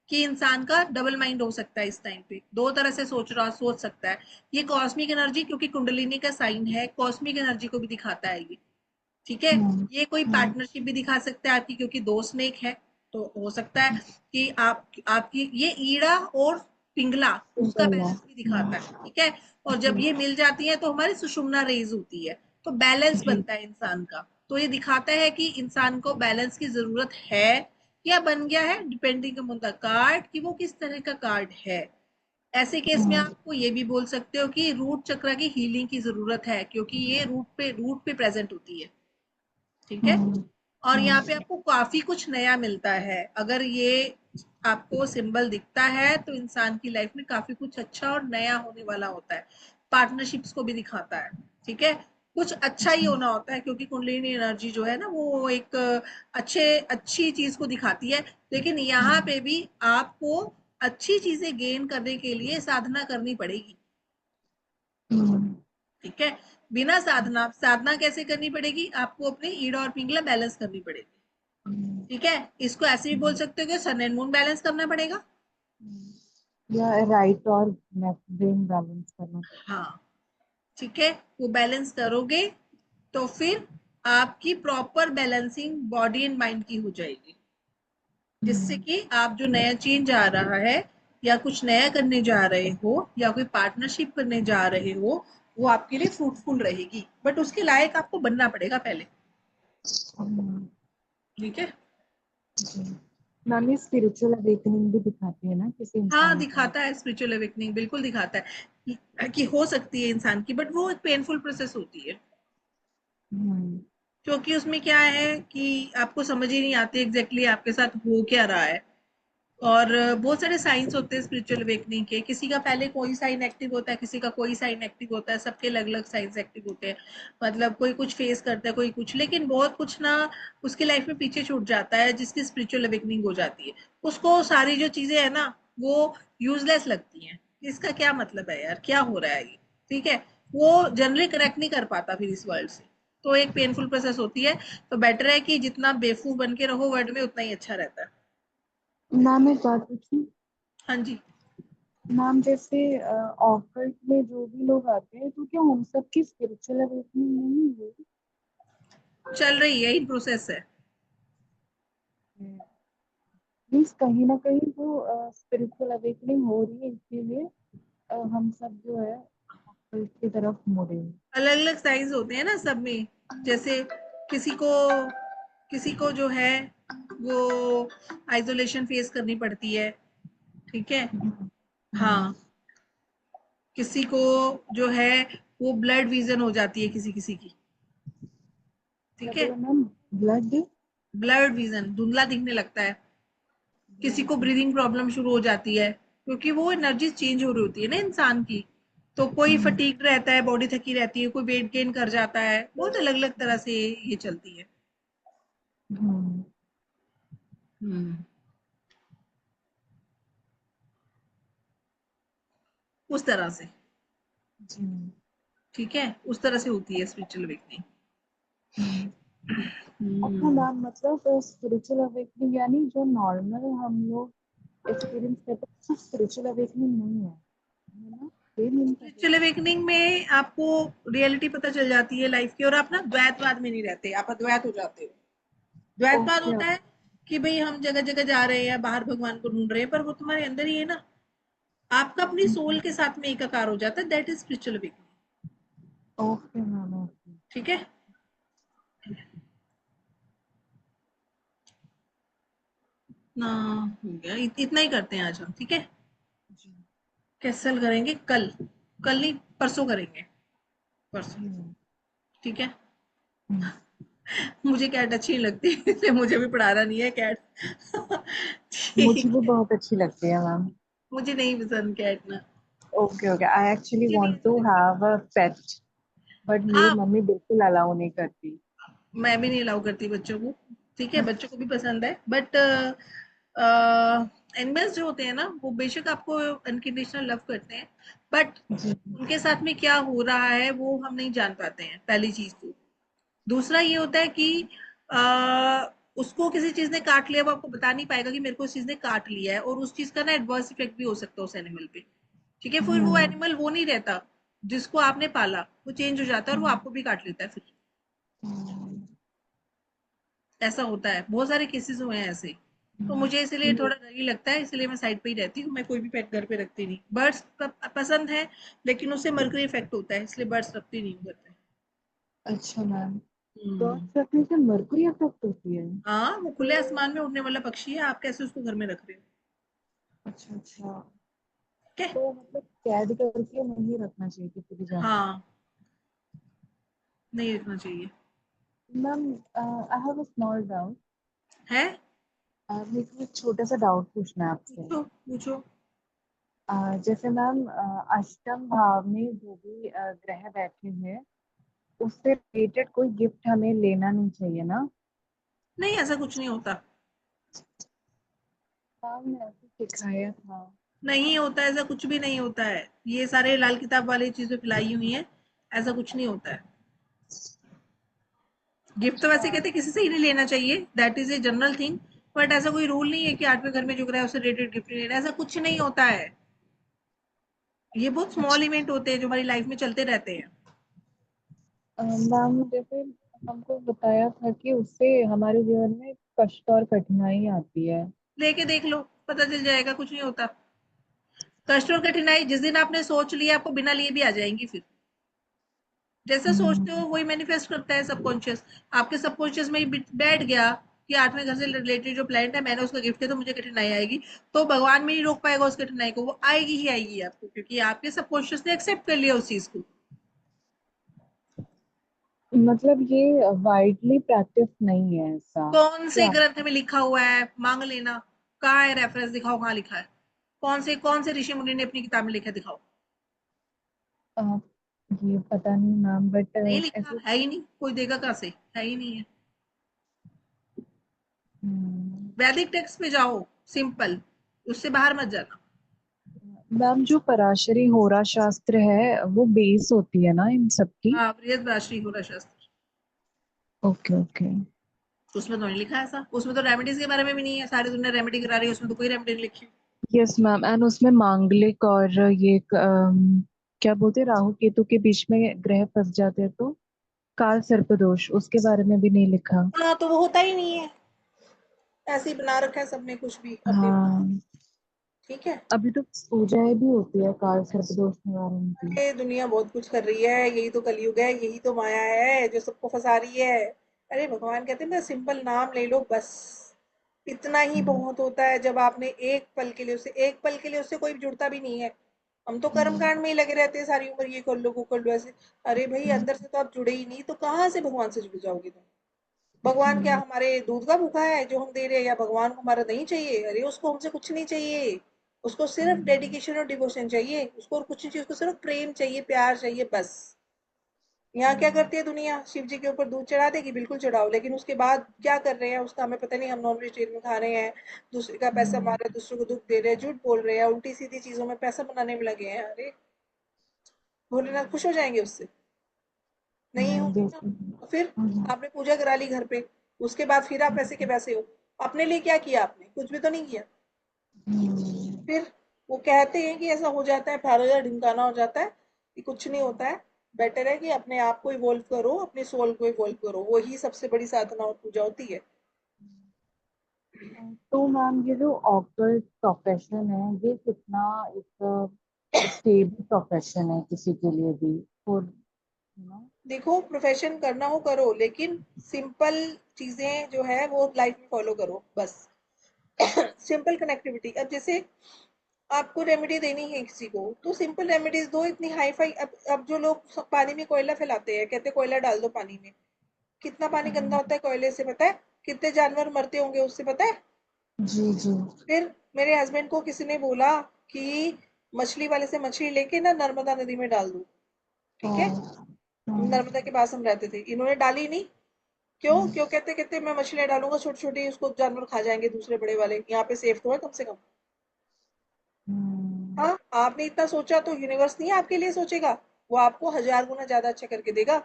कि इंसान का डबल माइंड हो सकता है इस टाइम पे, दो तरह से सोच सकता है। ये कॉस्मिक एनर्जी, क्योंकि कुंडलिनी का साइन है, कॉस्मिक एनर्जी को भी दिखाता है ये। ठीक है। ये कोई पार्टनरशिप भी दिखा सकता है आपकी, क्योंकि दो स्नेक है। तो हो सकता है कि आपकी ये ईड़ा और पिंगला उसका बैलेंस भी दिखाता है। ठीक है। और जब जी। ये मिल जाती है तो हमारी सुषुम्ना रेज होती है, तो बैलेंस जी। बनता है इंसान का। तो ये दिखाता है कि इंसान को बैलेंस की जरूरत है या बन गया है, डिपेंडिंग अपॉन द कार्ड कि वो किस तरह का कार्ड है। ऐसे केस में आपको ये भी बोल सकते हो कि रूट चक्र की हीलिंग की जरूरत है, क्योंकि ये रूट पे प्रेजेंट होती है। ठीक है। और यहाँ पे आपको काफी कुछ नया मिलता है। अगर ये आपको सिंबल दिखता है तो इंसान की लाइफ में काफी कुछ अच्छा और नया होने वाला होता है। पार्टनरशिप्स को भी दिखाता है। ठीक है। कुछ अच्छा ही होना होता है, क्योंकि कुंडलिनी एनर्जी जो है ना वो एक अच्छी चीज को दिखाती है। लेकिन यहाँ पे भी आपको अच्छी चीजें गेन करने के लिए साधना करनी पड़ेगी। ठीक है। बिना साधना, साधना कैसे करनी पड़ेगी? आपको अपने ईड और पिंगला बैलेंस करनी पड़ेगी। ठीक है, इसको ऐसे भी बोल सकते हो कि सन एंड मून बैलेंस करना पड़ेगा। या राइट और लेफ्ट ब्रेन बैलेंस करना। हाँ, ठीक है, वो बैलेंस करोगे तो फिर आपकी proper balancing body and mind की हो जाएगी, जिससे कि आप जो नया चेंज आ रहा है या कुछ नया करने जा रहे हो या कोई पार्टनरशिप करने जा रहे हो, वो आपके लिए फ्रूटफुल रहेगी, बट उसके लायक आपको बनना पड़ेगा पहले। ठीक है। मैम ये स्पिरिचुअल अवेकनिंग भी दिखाती है ना किसी हाँ, इंसान को? दिखाता है स्पिरिचुअल अवेकनिंग, बिल्कुल दिखाता है कि हो सकती है इंसान की, बट वो एक पेनफुल प्रोसेस होती है, हम्म। क्योंकि उसमें क्या है कि आपको समझ ही नहीं आती एग्जैक्टली आपके साथ हो क्या रहा है। और बहुत सारे साइंस होते हैं स्पिरिचुअल अवेकनिंग के, किसी का पहले कोई साइन एक्टिव होता है, किसी का कोई साइन एक्टिव होता है, सबके अलग अलग साइंस एक्टिव होते हैं। मतलब कोई कुछ फेस करता है, कोई कुछ, लेकिन बहुत कुछ ना उसकी लाइफ में पीछे छूट जाता है, जिसकी स्पिरिचुअल अवेकनिंग हो जाती है। उसको सारी जो चीजें है ना वो यूजलेस लगती हैं, इसका क्या मतलब है यार, क्या हो रहा है ये। ठीक है, वो जनरली करेक्ट नहीं कर पाता फिर इस वर्ल्ड से, तो एक पेनफुल प्रोसेस होती है। तो बेटर है कि जितना बेवकूफ बन के रहो वर्ल्ड में, उतना ही अच्छा रहता है। मैम एक बात पूछी। हाँ जी। मैम जैसे ऑफर्स में जो भी लोग आते हैं तो क्या उन सब की स्पिरिचुअल अवेकनिंग नहीं हुई? चल रही है, इन प्रोसेस है। मीन्स कहीं ना कहीं जो स्पिरिचुअल अवेकनिंग हो रही है इसीलिए हम सब जो है ऑफर्स की तरफ मुड़े हैं। अलग अलग साइज होते हैं ना सब में, जैसे किसी को किसी को जो है वो आइसोलेशन फेस करनी पड़ती है। ठीक है। हाँ, किसी को जो है वो ब्लड विजन हो जाती है किसी किसी की। क्या ठीक है, बोला मैम? ब्लड? ब्लड विजन, धुंधला दिखने लगता है। किसी को ब्रीदिंग प्रॉब्लम शुरू हो जाती है, क्योंकि वो एनर्जी चेंज हो रही होती है ना इंसान की। तो कोई फटीग रहता है, बॉडी थकी रहती है, कोई वेट गेन कर जाता है, बहुत अलग अलग तरह से ये चलती है। हम्म, उस तरह से। जी। ठीक है, उस तरह से होती है स्पिरिचुअल अवेकनिंग। अच्छा हम्म, मैम मतलब स्पिरिचुअल अवेकनिंग यानी जो नॉर्मल हम लोग एक्सपीरियंस करते हैं स्पिरिचुअल अवेकनिंग नहीं है ना? ये मीन कर रहे स्पिरिचुअल अवेकनिंग में आपको रियलिटी पता चल जाती है लाइफ की, और आप ना द्वैतवाद में नहीं रहते, आप अद्वैत हो जाते हो। हो? द्वैतवाद ओके। होता है कि भाई हम जगह जगह जा रहे हैं, बाहर भगवान को ढूंढ रहे हैं, पर वो तुम्हारे अंदर ही है ना। आपका अपनी सोल के साथ में एकाकार हो जाता है, that is spiritual awakening. Okay ma'am okay. ठीक है ना, हो गया, इतना ही करते हैं आज हम। ठीक है, जी। कैसल करेंगे कल, कल नहीं परसों करेंगे, परसों। जी मैम। ठीक है। हम्म। मुझे कैट अच्छी नहीं लगती इसलिए मुझे भी पढ़ाना नहीं है कैट। मुझे ठीक भी है, बहुत अच्छी लगती है मैम। मुझे नहीं पसंद कैट ना, ओके ओके आई एक्चुअली मुझे नहीं वांट अच्छी टू लगती। हैव अ पेट बट मेरी हाँ, मम्मी बिल्कुल अलाउ नहीं करती। मैं भी नहीं अलाउ करती बच्चों को। ठीक है, बच्चों को भी पसंद है, बट एनिमल्स जो होते हैं ना वो बेशक आपको अनकंडीशनल लव करते हैं, बट जी। उनके साथ में क्या हो रहा है वो हम नहीं जान पाते हैं, पहली चीज तो। दूसरा ये होता है कि उसको किसी चीज ने काट लिया, वो आपको बता नहीं पाएगा कि मेरे को उस चीज ने काट लिया है, और उस चीज का ना एडवर्स इफेक्ट भी हो सकता है उस एनिमल पे। ठीक है, फिर वो हम्म। एनिमल वो नहीं रहता जिसको आपने पाला, वो चेंज हो जाता है और वो आपको भी काट लेता है फिर। ऐसा होता है, बहुत सारे केसेस हुए हैं ऐसे। तो मुझे इसलिए थोड़ा डर ही लगता है, इसलिए मैं साइड पे ही रहती हूँ, मैं कोई भी पेट घर पे रखती नहीं। बर्ड्स पसंद है, लेकिन उससे मर्करी इफेक्ट होता है, इसलिए बर्ड्स रखती नहीं हूँ घर पे। अच्छा मैम। हम्म, बर्ड्स रखने से मरकरी अफेक्ट होती है? हाँ, वो खुले आसमान में उड़ने वाला पक्षी है, आप कैसे उसको घर में रख रहे हो। अच्छा अच्छा। ठीक है। तो मतलब कैद करके नहीं रखना चाहिए किसी भी जानवर? हाँ, नहीं रखना चाहिए। Ma'am I have a small doubt. है, मेरे को एक छोटा सा डाउट पूछना है आपसे। पूछो पूछो। जैसे मैम अष्टम भाव में जो भी ग्रह बैठे हैं उससे रिलेटेड कोई गिफ्ट हमें लेना नहीं चाहिए ना? नहीं, ऐसा कुछ नहीं होता। मैम ने ऐसे सिखाया था। नहीं होता, ऐसा कुछ भी नहीं होता है, ये सारे लाल किताब वाली चीजें फैलाई हुई हैं। ऐसा कुछ नहीं होता है। गिफ्ट तो वैसे कहते हैं किसी से ही नहीं लेना चाहिए, that is a general thing, but ऐसा कोई रूल नहीं है कि 8वें घर में जो रहा है उससे रिलेटेड गिफ्ट नहीं लेना, ऐसा कुछ नहीं होता है। ये बहुत स्मॉल अच्छा इवेंट होते हैं जो हमारी लाइफ में चलते रहते हैं। मैम, जैसे हमको बताया था कि उससे हमारे जीवन में कष्ट और कठिनाई आती है। लेके देख लो, पता चल जाएगा, कुछ नहीं होता। कष्ट और कठिनाई जिस दिन आपने सोच लिया आपको बिना लिए भी आ जाएंगी। फिर जैसा सोचते हो हम्म, वही मैनिफेस्ट करता है सबकॉन्शियस। आपके सबकॉन्शियस में ही बैठ गया कि 8वें घर से रिलेटेड जो प्लैनेट है मैंने उसका गिफ्ट किया तो मुझे कठिनाई आएगी, तो भगवान भी नहीं रोक पाएगा उस कठिनाई को, वो आएगी ही आएगी आपको, क्योंकि आपके सबकॉन्शियस ने एक्सेप्ट कर लिया उस चीज को। मतलब ये वाइडली प्रैक्टिस नहीं है ऐसा कौन से क्या? ग्रंथ में लिखा हुआ है, मांग लेना। कहाँ है रेफरेंस, दिखाओ कहाँ लिखा है। कौन से ऋषि मुनि ने अपनी किताब में लिखा है, दिखाओ। अ, ये पता नहीं मैम, बट नहीं लिखा ऐसे। है ही नहीं, कोई देगा कहाँ से, है ही नहीं है। हम्म, वैदिक टेक्स्ट पे जाओ, सिंपल, उससे बाहर मत जाना। मैम जो पराशरी होरा शास्त्र है वो बेस होती है ना इन सब की? हाँ, बृहस्पति होरा शास्त्र। Okay okay. उसमें तो नहीं लिखा है ऐसा, उसमें तो रेमेडीज के बारे में भी नहीं है, सारी दुनिया रेमेडी करा रही है, उसमें तो कोई रेमेडी नहीं लिखी। यस मैम, एंड उसमें मांगलिक और ये क्या बोलते हैं, राहु केतु के बीच में ग्रह फंस जाते हैं तो काल सर्पदोष, उसके बारे में भी नहीं लिखा। हाँ, तो वो होता ही नहीं है, ऐसे ही बना रखा है सबने कुछ भी अपनी। हाँ, ठीक है। अभी तो पूजाएं भी होती है काल सर्पदोष निवारण की। अरे दुनिया बहुत कुछ कर रही है, यही तो कलयुग है, यही तो माया है जो सबको फंसा रही है। अरे भगवान कहते हैं ना, सिंपल नाम ले लो बस, इतना ही हम्म, बहुत होता है। जब आपने एक पल के लिए उससे कोई जुड़ता भी नहीं है। हम तो कर्म हम्म, कांड में ही लगे रहते हैं सारी उम्र, ये कर लो वो कर लो ऐसे। अरे भाई हम्म, अंदर से तो आप जुड़े ही नहीं, तो कहाँ से भगवान से जुड़ जाओगे तुम। भगवान क्या हम्म, हमारे दूध का भूखा है जो हम दे रहे हैं, या भगवान को हमारा नहीं चाहिए? अरे उसको हमसे कुछ नहीं चाहिए, उसको सिर्फ हम्म, डेडिकेशन और डिवोशन चाहिए, उसको और कुछ नहीं चाहिए, उसको सिर्फ प्रेम चाहिए, प्यार चाहिए बस। यहाँ क्या हम्म, करती है दुनिया, शिव जी के ऊपर दूध चढ़ा देगी, बिल्कुल चढ़ाओ, लेकिन उसके बाद क्या कर रहे हैं उसका हमें पता नहीं। हम नॉन वेजिटेरियन खा रहे हैं, दूसरे का पैसा मार रहे हैं, दूसरों को दुख दे रहे हैं, झूठ बोल रहे हैं, उल्टी सीधी चीजों में पैसा बनाने में लगे हैं। अरे भोलेनाथ खुश हो जाएंगे उससे? नहीं होंगे ना। तो फिर हम्म, आपने पूजा करा ली घर पे, उसके बाद फिर आप वैसे के वैसे हो। अपने लिए क्या किया आपने? कुछ भी तो नहीं किया। हम्म, फिर वो कहते हैं कि ऐसा हो जाता है, फाड़ो ढिमकाना हो जाता है, कि कुछ नहीं होता है। बेटर है कि अपने आप को इवोल्व करो, अपने सोल को इवोल्व करो, वही सबसे बड़ी साधना और पूजा होती है। तो मैम ये जो ऑक्टल प्रोफेशन है ये कितना एक स्टेबल प्रोफेशन है किसी के लिए भी, फॉर यू नो? देखो, प्रोफेशन करना हो करो, लेकिन सिंपल चीजें जो है वो लाइफ में फॉलो करो बस। Simple connectivity. अब जैसे आपको रेमेडी देनी है किसी को, तो सिंपल रेमेडीज दो, इतनी हाई फाई। अब जो लोग पानी में कोयला फैलाते हैं, कहते हैं कोयला डाल दो पानी में, कितना पानी गंदा होता है कोयले से, पता है? कितने जानवर मरते होंगे उससे, पता है? जी जी। फिर मेरे हस्बैंड को किसी ने बोला कि मछली वाले से मछली लेके ना नर्मदा नदी में डाल दो। ठीक है। हाँ, नर्मदा के पास हम रहते थे, इन्होंने डाली नहीं। क्यों क्यों? कहते कहते मैं मछलियां डालूंगा छोटी छोटी, उसको जानवर खा जाएंगे दूसरे बड़े वाले, यहाँ पे सेफ तो है कम से कम। हाँ, आपने इतना सोचा तो यूनिवर्स नहीं आपके लिए सोचेगा, वो आपको 1000 गुना ज्यादा अच्छा करके देगा।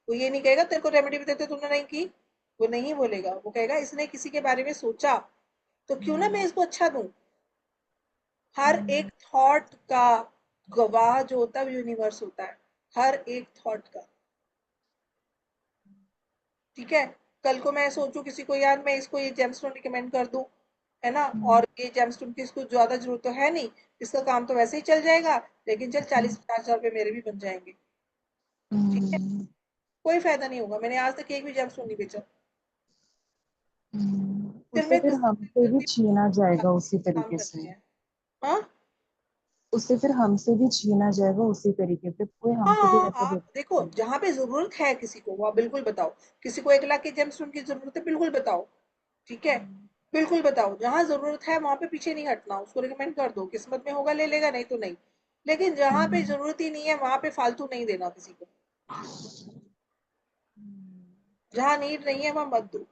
वो ये नहीं कहेगा तेरे को रेमेडी भी देते तुमने नहीं की, वो नहीं बोलेगा, वो कहेगा इसने किसी के बारे में सोचा, तो क्यों ना मैं इसको अच्छा दूं। हर एक थॉट का गवाह जो होता है यूनिवर्स होता है, हर एक थॉट का। ठीक है। कल को मैं सोचूं किसी को, यार मैं इसको ये जेमस्टोन रिकमेंड कर दूं, है ना, और ये जेमस्टोन की इसको ज्यादा जरूरत तो है नहीं, इसका काम तो वैसे ही चल जाएगा, लेकिन चल 40-50 हज़ार रुपए मेरे भी बन जाएंगे। ठीक है। कोई फायदा नहीं होगा, मैंने आज तक एक भी जेमस्टोन नहीं बेचा। फिर उससे मैं फिर हमसे भी गलती छीना जाएगा उसी काम तरीके कर से। रहे हैं। हाँ। उससे फिर हमसे भी छीना जाएगा उसी तरीके से, कोई हमको भी हाँ, ऐसा आप देखो, देता जहां पे जरूरत है किसी को वो आप बिल्कुल बताओ। किसी को 1 लाख की जेमस्टोन की जरूरत है, बिल्कुल बताओ। ठीक है। बिल्कुल बताओ, जहां जरूरत है वहां पे पीछे नहीं हटना, उसको रिकमेंड कर दो, किस्मत में होगा ले लेगा, नहीं तो नहीं। लेकिन जहां पे है। जरूरत ही नहीं है वहां पे फालतू नहीं देना किसी को। जहां नीड नहीं है वहां मत दो।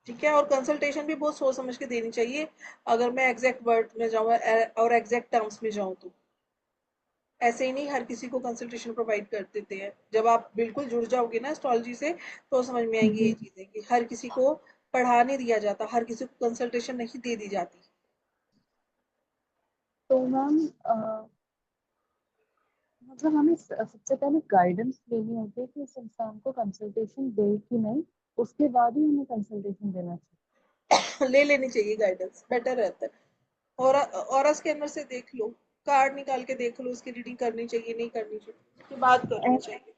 ठीक है। और कंसल्टेशन भी बहुत सोच समझ के देनी चाहिए, अगर मैं एग्जैक्ट वर्ड में जाऊँ और एग्जैक्ट टर्म्स में जाऊँ तो। ऐसे ही नहीं हर किसी को कंसल्टेशन प्रोवाइड कर देते हैं। जब आप बिल्कुल जुड़ जाओगे ना एस्ट्रोलॉजी से तो समझ में आएंगी ये जी। चीजें कि हर किसी को पढ़ा नहीं दिया जाता, हर किसी को कंसल्टेशन नहीं दे दी जाती। तो मैम मतलब हमें सबसे पहले गाइडेंस लेनी होती है कि इस इंसान को कंसल्टेशन दे कि नहीं, उसके बाद ही हमें कंसल्टेशन देना चाहिए। ले लेनी चाहिए गाइडेंस, बेटर रहता है। और स्कैनर से देख लो, कार्ड निकाल के देख लो, उसकी रीडिंग करनी चाहिए नहीं करनी चाहिए, उसके बाद करनी चाहिए।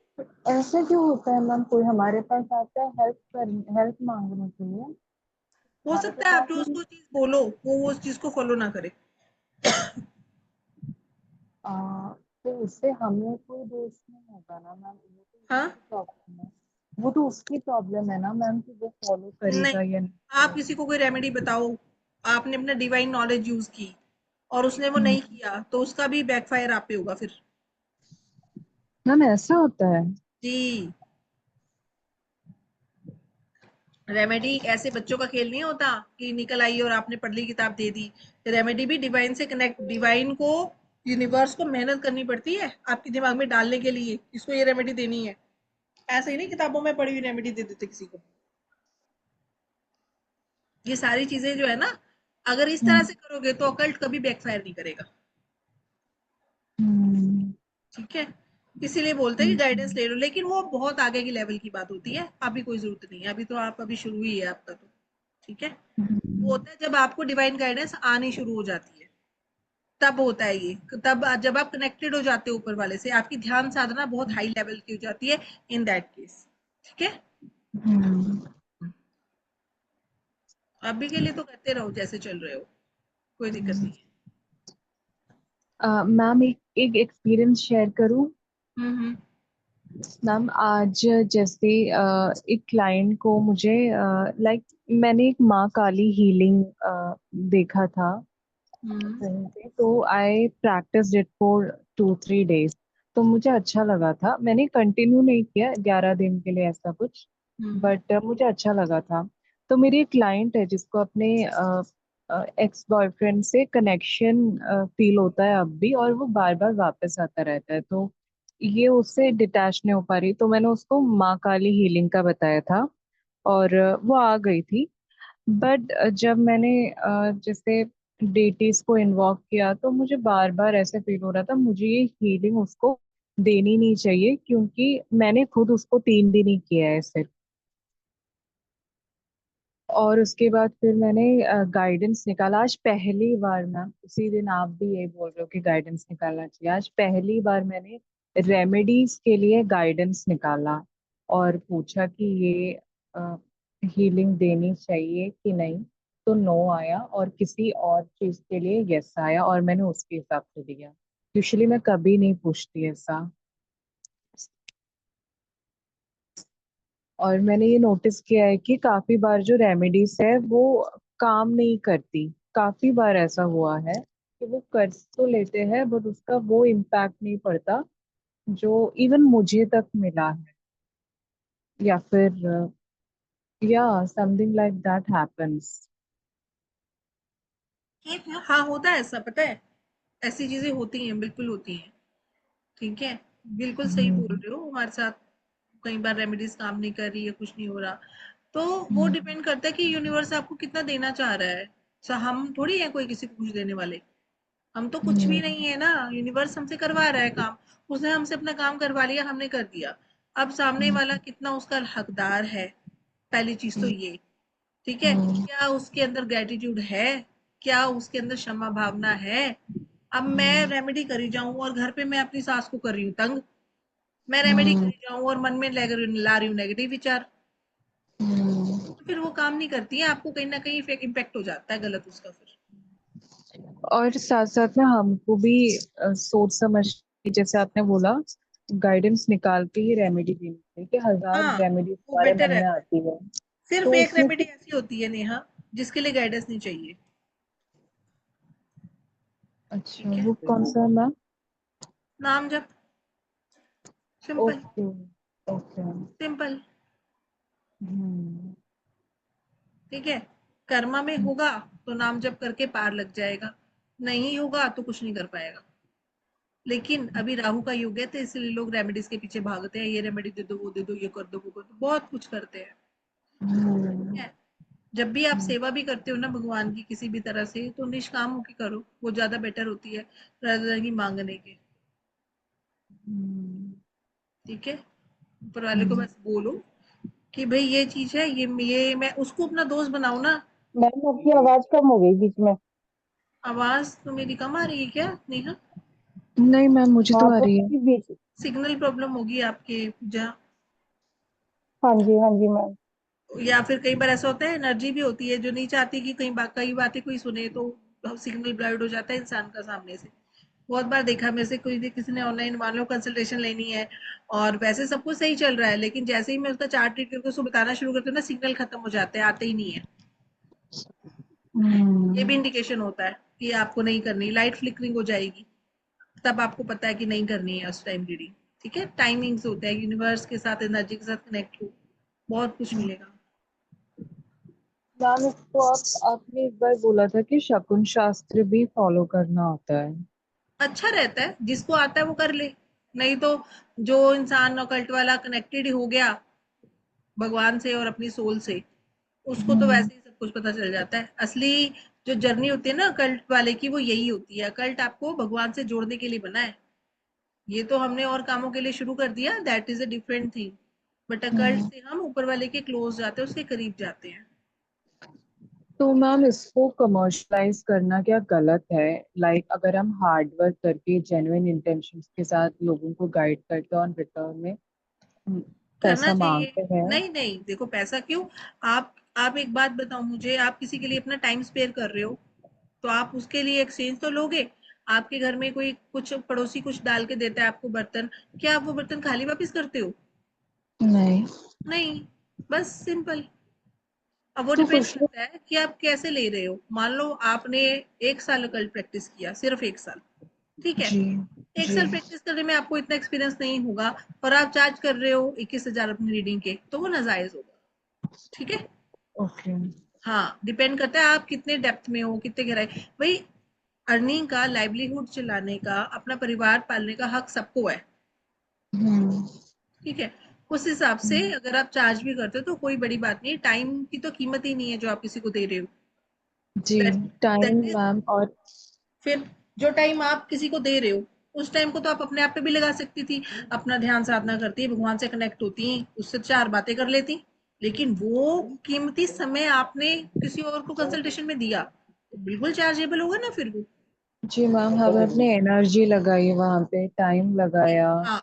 ऐसा क्यों होता है मैम, कोई हमारे पास आता है हेल्प मांगने के लिए, हो हमारे सकता पास है आप जो आके उसको चीज बोलो वो उस चीज को फॉलो ना करे। आ, तो उससे हमें कोई दोष नहीं होगा ना मैम, वो तो हाँ, उसकी प्रॉब्लम है। वो तो उसकी प्रॉब्लम है ना मैम कि वो फॉलो नहीं, करेगा या नहीं आप किसी करेगा। को कोई रेमेडी बताओ, आपने अपना डिवाइन नॉलेज यूज की और उसने वो हम्म। नहीं किया तो उसका भी बैकफायर आप पे होगा फिर। मैम ऐसा होता है? जी, रेमेडी ऐसे बच्चों का खेल नहीं होता कि निकल आई और आपने पढ़ ली किताब दे दी। रेमेडी भी डिवाइन से कनेक्ट, डिवाइन को, यूनिवर्स को मेहनत करनी पड़ती है आपके दिमाग में डालने के लिए, इसको ये रेमेडी देनी है। ऐसे ही नहीं किताबों में पढ़ी हुई रेमेडी दे देते किसी को। ये सारी चीजें जो है ना, अगर इस तरह हम्म। से करोगे तो अकल्ट कभी बैकफायर नहीं करेगा। हम्म। ठीक है, इसीलिए बोलते हैं कि गाइडेंस हम्म। ले लो, लेकिन वो बहुत आगे की लेवल की बात होती है, अभी कोई जरूरत नहीं है, अभी तो आप अभी शुरू ही है आपका तो। ठीक है, वो हम्म। होता है जब आपको डिवाइन गाइडेंस आनी शुरू हो जाती है, तब होता है ये, तब जब आप कनेक्टेड हो जाते हो ऊपर वाले से, आपकी ध्यान साधना बहुत हाई लेवल की हो जाती है इन दैट केस। ठीक है, हम्म। अभी के लिए तो करते रहो जैसे चल रहे हो, कोई दिक्कत नहीं है। मैम एक एक्सपीरियंस शेयर करूं। हम्म। मैम आज जैसे एक क्लाइंट को मुझे लाइक मैंने एक माँ काली हीलिंग देखा था हम्म। कहीं पे, तो आई प्रैक्टिस इट फॉर 2-3 डेज। तो मुझे अच्छा लगा था, मैंने कंटिन्यू नहीं किया 11 दिन के लिए ऐसा कुछ, हम्म। बट मुझे अच्छा लगा था। तो मेरी एक क्लाइंट है जिसको अपने एक्स बॉयफ्रेंड से कनेक्शन फील होता है अब भी, और वो बार बार वापस आता रहता है, तो ये उससे डिटैच नहीं हो पा रही। तो मैंने उसको माँ काली हीलिंग का बताया था, और वो आ गई थी। बट जब मैंने जैसे डेटीज को इन्वॉल्व किया तो मुझे बार बार ऐसे फील हो रहा था मुझे ये हीलिंग उसको देनी नहीं चाहिए, क्योंकि मैंने खुद उसको 3 दिन ही किया है सिर्फ। और उसके बाद फिर मैंने गाइडेंस निकाला आज पहली बार। मैम उसी दिन आप भी यही बोल रहे हो कि गाइडेंस निकालना चाहिए, आज पहली बार मैंने रेमेडीज के लिए गाइडेंस निकाला और पूछा कि ये हीलिंग देनी चाहिए कि नहीं। तो नो आया, और किसी और चीज के लिए यस आया, और मैंने उसके हिसाब से दिया। यूजुअली मैं कभी नहीं पूछती ऐसा। और मैंने ये नोटिस किया है कि काफी बार जो रेमेडीज है वो काम नहीं करती। काफी बार ऐसा हुआ है कि वो कर तो लेते हैं बट उसका वो इम्पैक्ट नहीं पड़ता जो इवन मुझे तक मिला है, या फिर या समथिंग लाइक दैट हैपेंस। ठीक है, हाँ होता है ऐसा, पता है, ऐसी चीजें होती हैं, बिल्कुल होती हैं। ठीक है, बिल्कुल सही बोल हम्म। रहे हो, हमारे साथ कई बार रेमेडीज काम नहीं कर रही है, कुछ नहीं हो रहा। तो वो हम्म। डिपेंड करता है कि यूनिवर्स आपको कितना देना चाह रहा है। हम थोड़ी है कोई किसी को कुछ देने वाले, हम तो कुछ भी हम्म। नहीं है ना, यूनिवर्स हमसे करवा रहा है काम। उसने हमसे अपना काम करवा लिया, हमने कर दिया। अब सामने वाला कितना उसका हकदार है, पहली चीज तो ये। ठीक है, हम्म। क्या उसके अंदर ग्रेटिट्यूड है, क्या उसके अंदर क्षमा भावना है। अब मैं हम्म। रेमेडी करी जाऊं और घर पे मैं अपनी सास को कर रही हूँ तंग, मैं रेमेडी हम्म। करी जाऊं और मन में ला रही हूँ नेगेटिव विचार, हम्म। तो फिर वो काम नहीं करती है, आपको कहीं ना कहीं इम्पैक्ट हो जाता है गलत उसका फिर। और साथ साथ में हमको भी सोच समझ के, जैसे आपने बोला, गाइडेंस निकाल के ही रेमेडी देनी चाहिए, कि हजार हाँ, रेमेडी वो हमारे बेटर मन में रहता है। आती है। सिर्फ तो एक उसमें रेमेडी से ऐसी होती है नेहा, जिसके लिए गाइडेंस नहीं चाहिए। अच्छा, ठीक है, वो कौन सा है मैम? नाम जब, सिंपल, ओके। ओके। सिंपल। हम्म। ठीक है, कर्मा में होगा तो नाम जप करके पार लग जाएगा, नहीं होगा तो कुछ नहीं कर पाएगा। लेकिन अभी राहु का युग है तो इसलिए लोग रेमेडीज के पीछे भागते हैं, ये रेमेडी दे दो, वो दे दो, ये कर दो, वो कर दो, बहुत कुछ करते हैं। ठीक है? जब भी आप सेवा भी करते हो ना भगवान की किसी भी तरह से, तो निष्काम होके करो, वो ज्यादा बेटर होती है rather than कि मांगने के। ठीक है? ऊपर वाले को बस बोलो कि भाई ये चीज है, ये मैं उसको अपना दोस्त बनाऊं ना। मैम आपकी आवाज कम हो गई बीच में। आवाज तो मेरी कम आ रही है क्या नेहा? नहीं मैम, मुझे तो हाँ आ तो रही है। बीच। सिग्नल प्रॉब्लम होगी आपके पूजा, हाँ जी मैम। या फिर कई बार ऐसा होता है एनर्जी भी होती है जो नहीं चाहती कि कई बातें कोई सुने, तो सिग्नल ब्लर्ड हो जाता है इंसान का सामने से। बहुत बार देखा मेरे से, कोई किसी ने ऑनलाइन मान लो कंसल्टेशन लेनी है और वैसे सब कुछ सही चल रहा है, लेकिन जैसे ही मैं उसका चार्ट रीड करके उसको बताना शुरू करती हूँ ना, सिग्नल खत्म हो जाते हैं, आते ही नहीं है। ये भी इंडिकेशन होता है कि आपको नहीं करनी, लाइट फ्लिकरिंग हो जाएगी, तब आपको पता है कि नहीं करनी है उस टाइम रीडिंग। ठीक है? टाइमिंग्स होते हैं, यूनिवर्स के साथ एनर्जी के साथ कनेक्ट हो, बहुत कुछ मिलेगा। मैम इसको आपने एक बार बोला था कि शकुन शास्त्र भी फॉलो करना होता है। अच्छा रहता है, जिसको आता है वो कर ले। नहीं तो जो इंसान ऑकल्ट वाला कनेक्टेड हो गया भगवान से और अपनी सोल से, उसको तो वैसे ही सब कुछ पता चल जाता है। असली जो जर्नी होती है ना कल्ट वाले की, वो यही होती है। कल्ट आपको भगवान से जोड़ने के लिए बना है। ये तो हमने और कामों के लिए शुरू कर दिया, that is a different thing. But occult से हम ऊपर वाले के क्लोज जाते हैं, उसके करीब जाते हैं। तो मैम इसको कमर्शलाइज करना क्या गलत है? लाइक अगर हम हार्ड वर्क करके जेन्युइन इंटेंशंस के साथ लोगों को गाइड करते हैं और रिटर्न में करना पैसा चाहिए। मांगते हैं। नहीं नहीं, देखो पैसा क्यों, आप एक बात बताओ मुझे, आप किसी के लिए अपना टाइम स्पेयर कर रहे हो, तो आप उसके लिए एक्सचेंज तो लोगे। आपके घर में कोई कुछ पड़ोसी कुछ डाल के देता है आपको बर्तन, क्या आप वो बर्तन खाली वापस करते हो? नहीं। नहीं। बस सिंपल। अब वो तो डिपेंड कुछ लोग। करता है कि आप कैसे ले रहे हो। मान लो आपने 1 साल कल्ट प्रैक्टिस किया, सिर्फ 1 साल, ठीक है? जी। एक जी। साल प्रैक्टिस करने में आपको इतना एक्सपीरियंस नहीं होगा, और आप चार्ज कर रहे हो 21,000 अपनी रीडिंग के, तो वो नाजायज होगा। ठीक है? ओके। हाँ, डिपेंड करता है आप कितने डेप्थ में हो, कितने गहराई। भाई, अर्निंग का, लाइवलीहुड चलाने का, अपना परिवार पालने का हक सबको है। हम्म। ठीक है? उस हिसाब से अगर आप चार्ज भी करते हो तो कोई बड़ी बात नहीं है। टाइम की तो कीमत ही नहीं है जो आप किसी को दे रहे हो। जी। That time that is ma'am और। फिर जो टाइम आप किसी को दे रहे हो, उस टाइम को तो आप अपने आप पे भी लगा सकती थी। अपना ध्यान साधना करती, भगवान से कनेक्ट होती, उससे 4 बातें कर लेती। लेकिन वो कीमती समय आपने किसी और को कंसल्टेशन में दिया, तो बिल्कुल चार्जेबल होगा ना फिर वो। जी मैम, हमें अपनी एनर्जी लगाई वहां पे, टाइम लगाया। हाँ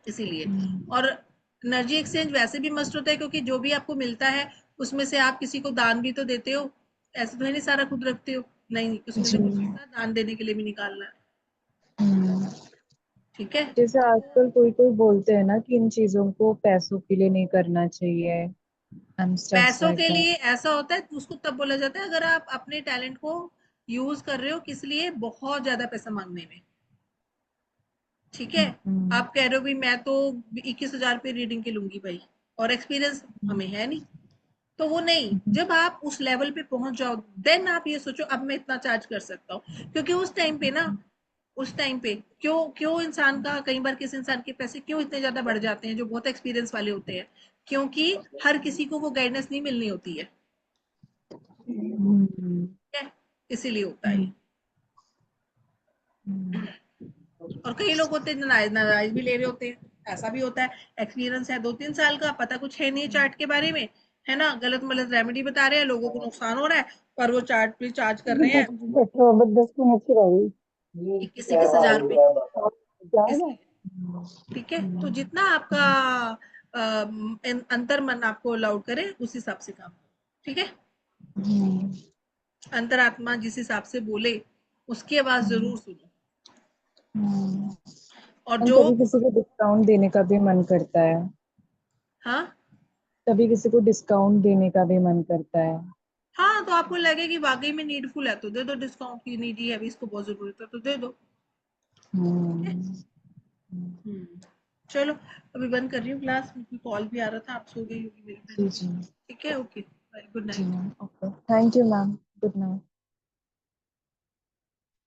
इसीलिए। हम्म। और एनर्जी एक्सचेंज वैसे भी मस्ट होता है, क्योंकि जो भी आपको मिलता है उसमें से आप किसी को दान भी तो देते हो। ऐसे तो है नहीं सारा खुद रखते हो, नहीं, उसमें जी। से कुछ हिस्सा दान देने के लिए भी निकालना है। हम्म। ठीक है? जैसे आजकल कोई कोई बोलते हैं ना कि इन चीजों को पैसों के लिए नहीं करना चाहिए एंड स्टफ्स पैसों लाइक के दैट। लिए ऐसा होता है, उसको तब बोला जाता है अगर आप अपने टैलेंट को यूज कर रहे हो किस लिए, बहुत ज्यादा पैसा मांगने में। ठीक है? आप कह रहे हो भी मैं तो 21,000 रुपये रीडिंग के लूंगी भाई, और एक्सपीरियंस हमें है नहीं, तो वो नहीं। जब आप उस लेवल पे पहुंच जाओ, देन आप ये सोचो अब मैं इतना चार्ज कर सकता हूँ। क्योंकि उस टाइम पे ना, उस टाइम पे क्यों क्यों इंसान का, कई बार किसी इंसान के पैसे क्यों इतने ज्यादा बढ़ जाते हैं जो बहुत एक्सपीरियंस वाले होते हैं, क्योंकि हर किसी को वो गाइडेंस नहीं मिलनी होती है। ठीक है? इसीलिए होता है ये। और कई लोग होते हैं नाराज नाराज भी ले रहे होते हैं, ऐसा भी होता है। एक्सपीरियंस है 2-3 साल का, पता कुछ है नहीं चार्ट के बारे में, है ना, गलत मलत रेमेडी बता रहे हैं, लोगों को नुकसान हो रहा है, पर वो चार्ट पे चार्ज कर रहे हैं देखो बस 10 मिनट की रह गई। 21-21,000 रुपए, जाएगा। इसलिए। ठीक है? तो जितना आपका अंतर मन आपको अलाउड करे उस हिसाब से काम करो। ठीक है? अंतरात्मा जिस हिसाब से बोले उसकी आवाज जरूर सुनो। और जो, कभी किसी को डिस्काउंट देने का भी मन करता है। हाँ कभी किसी को डिस्काउंट देने का भी मन करता है। हाँ, तो आपको लगे कि वाकई में नीडफुल है तो दे दो डिस्काउंट, की नीडी है भी, इसको बहुत जरूरत है तो दे दो। ठीक है? हम्म। चलो, अभी बंद कर रही हूँ क्लास, मुझे कॉल भी आ रहा था, आप सो गई होगी मेरी बहन। जी जी। ठीक है? ओके, बाय, गुड जी night. Ma'am, okay, thank you ma'am, good night.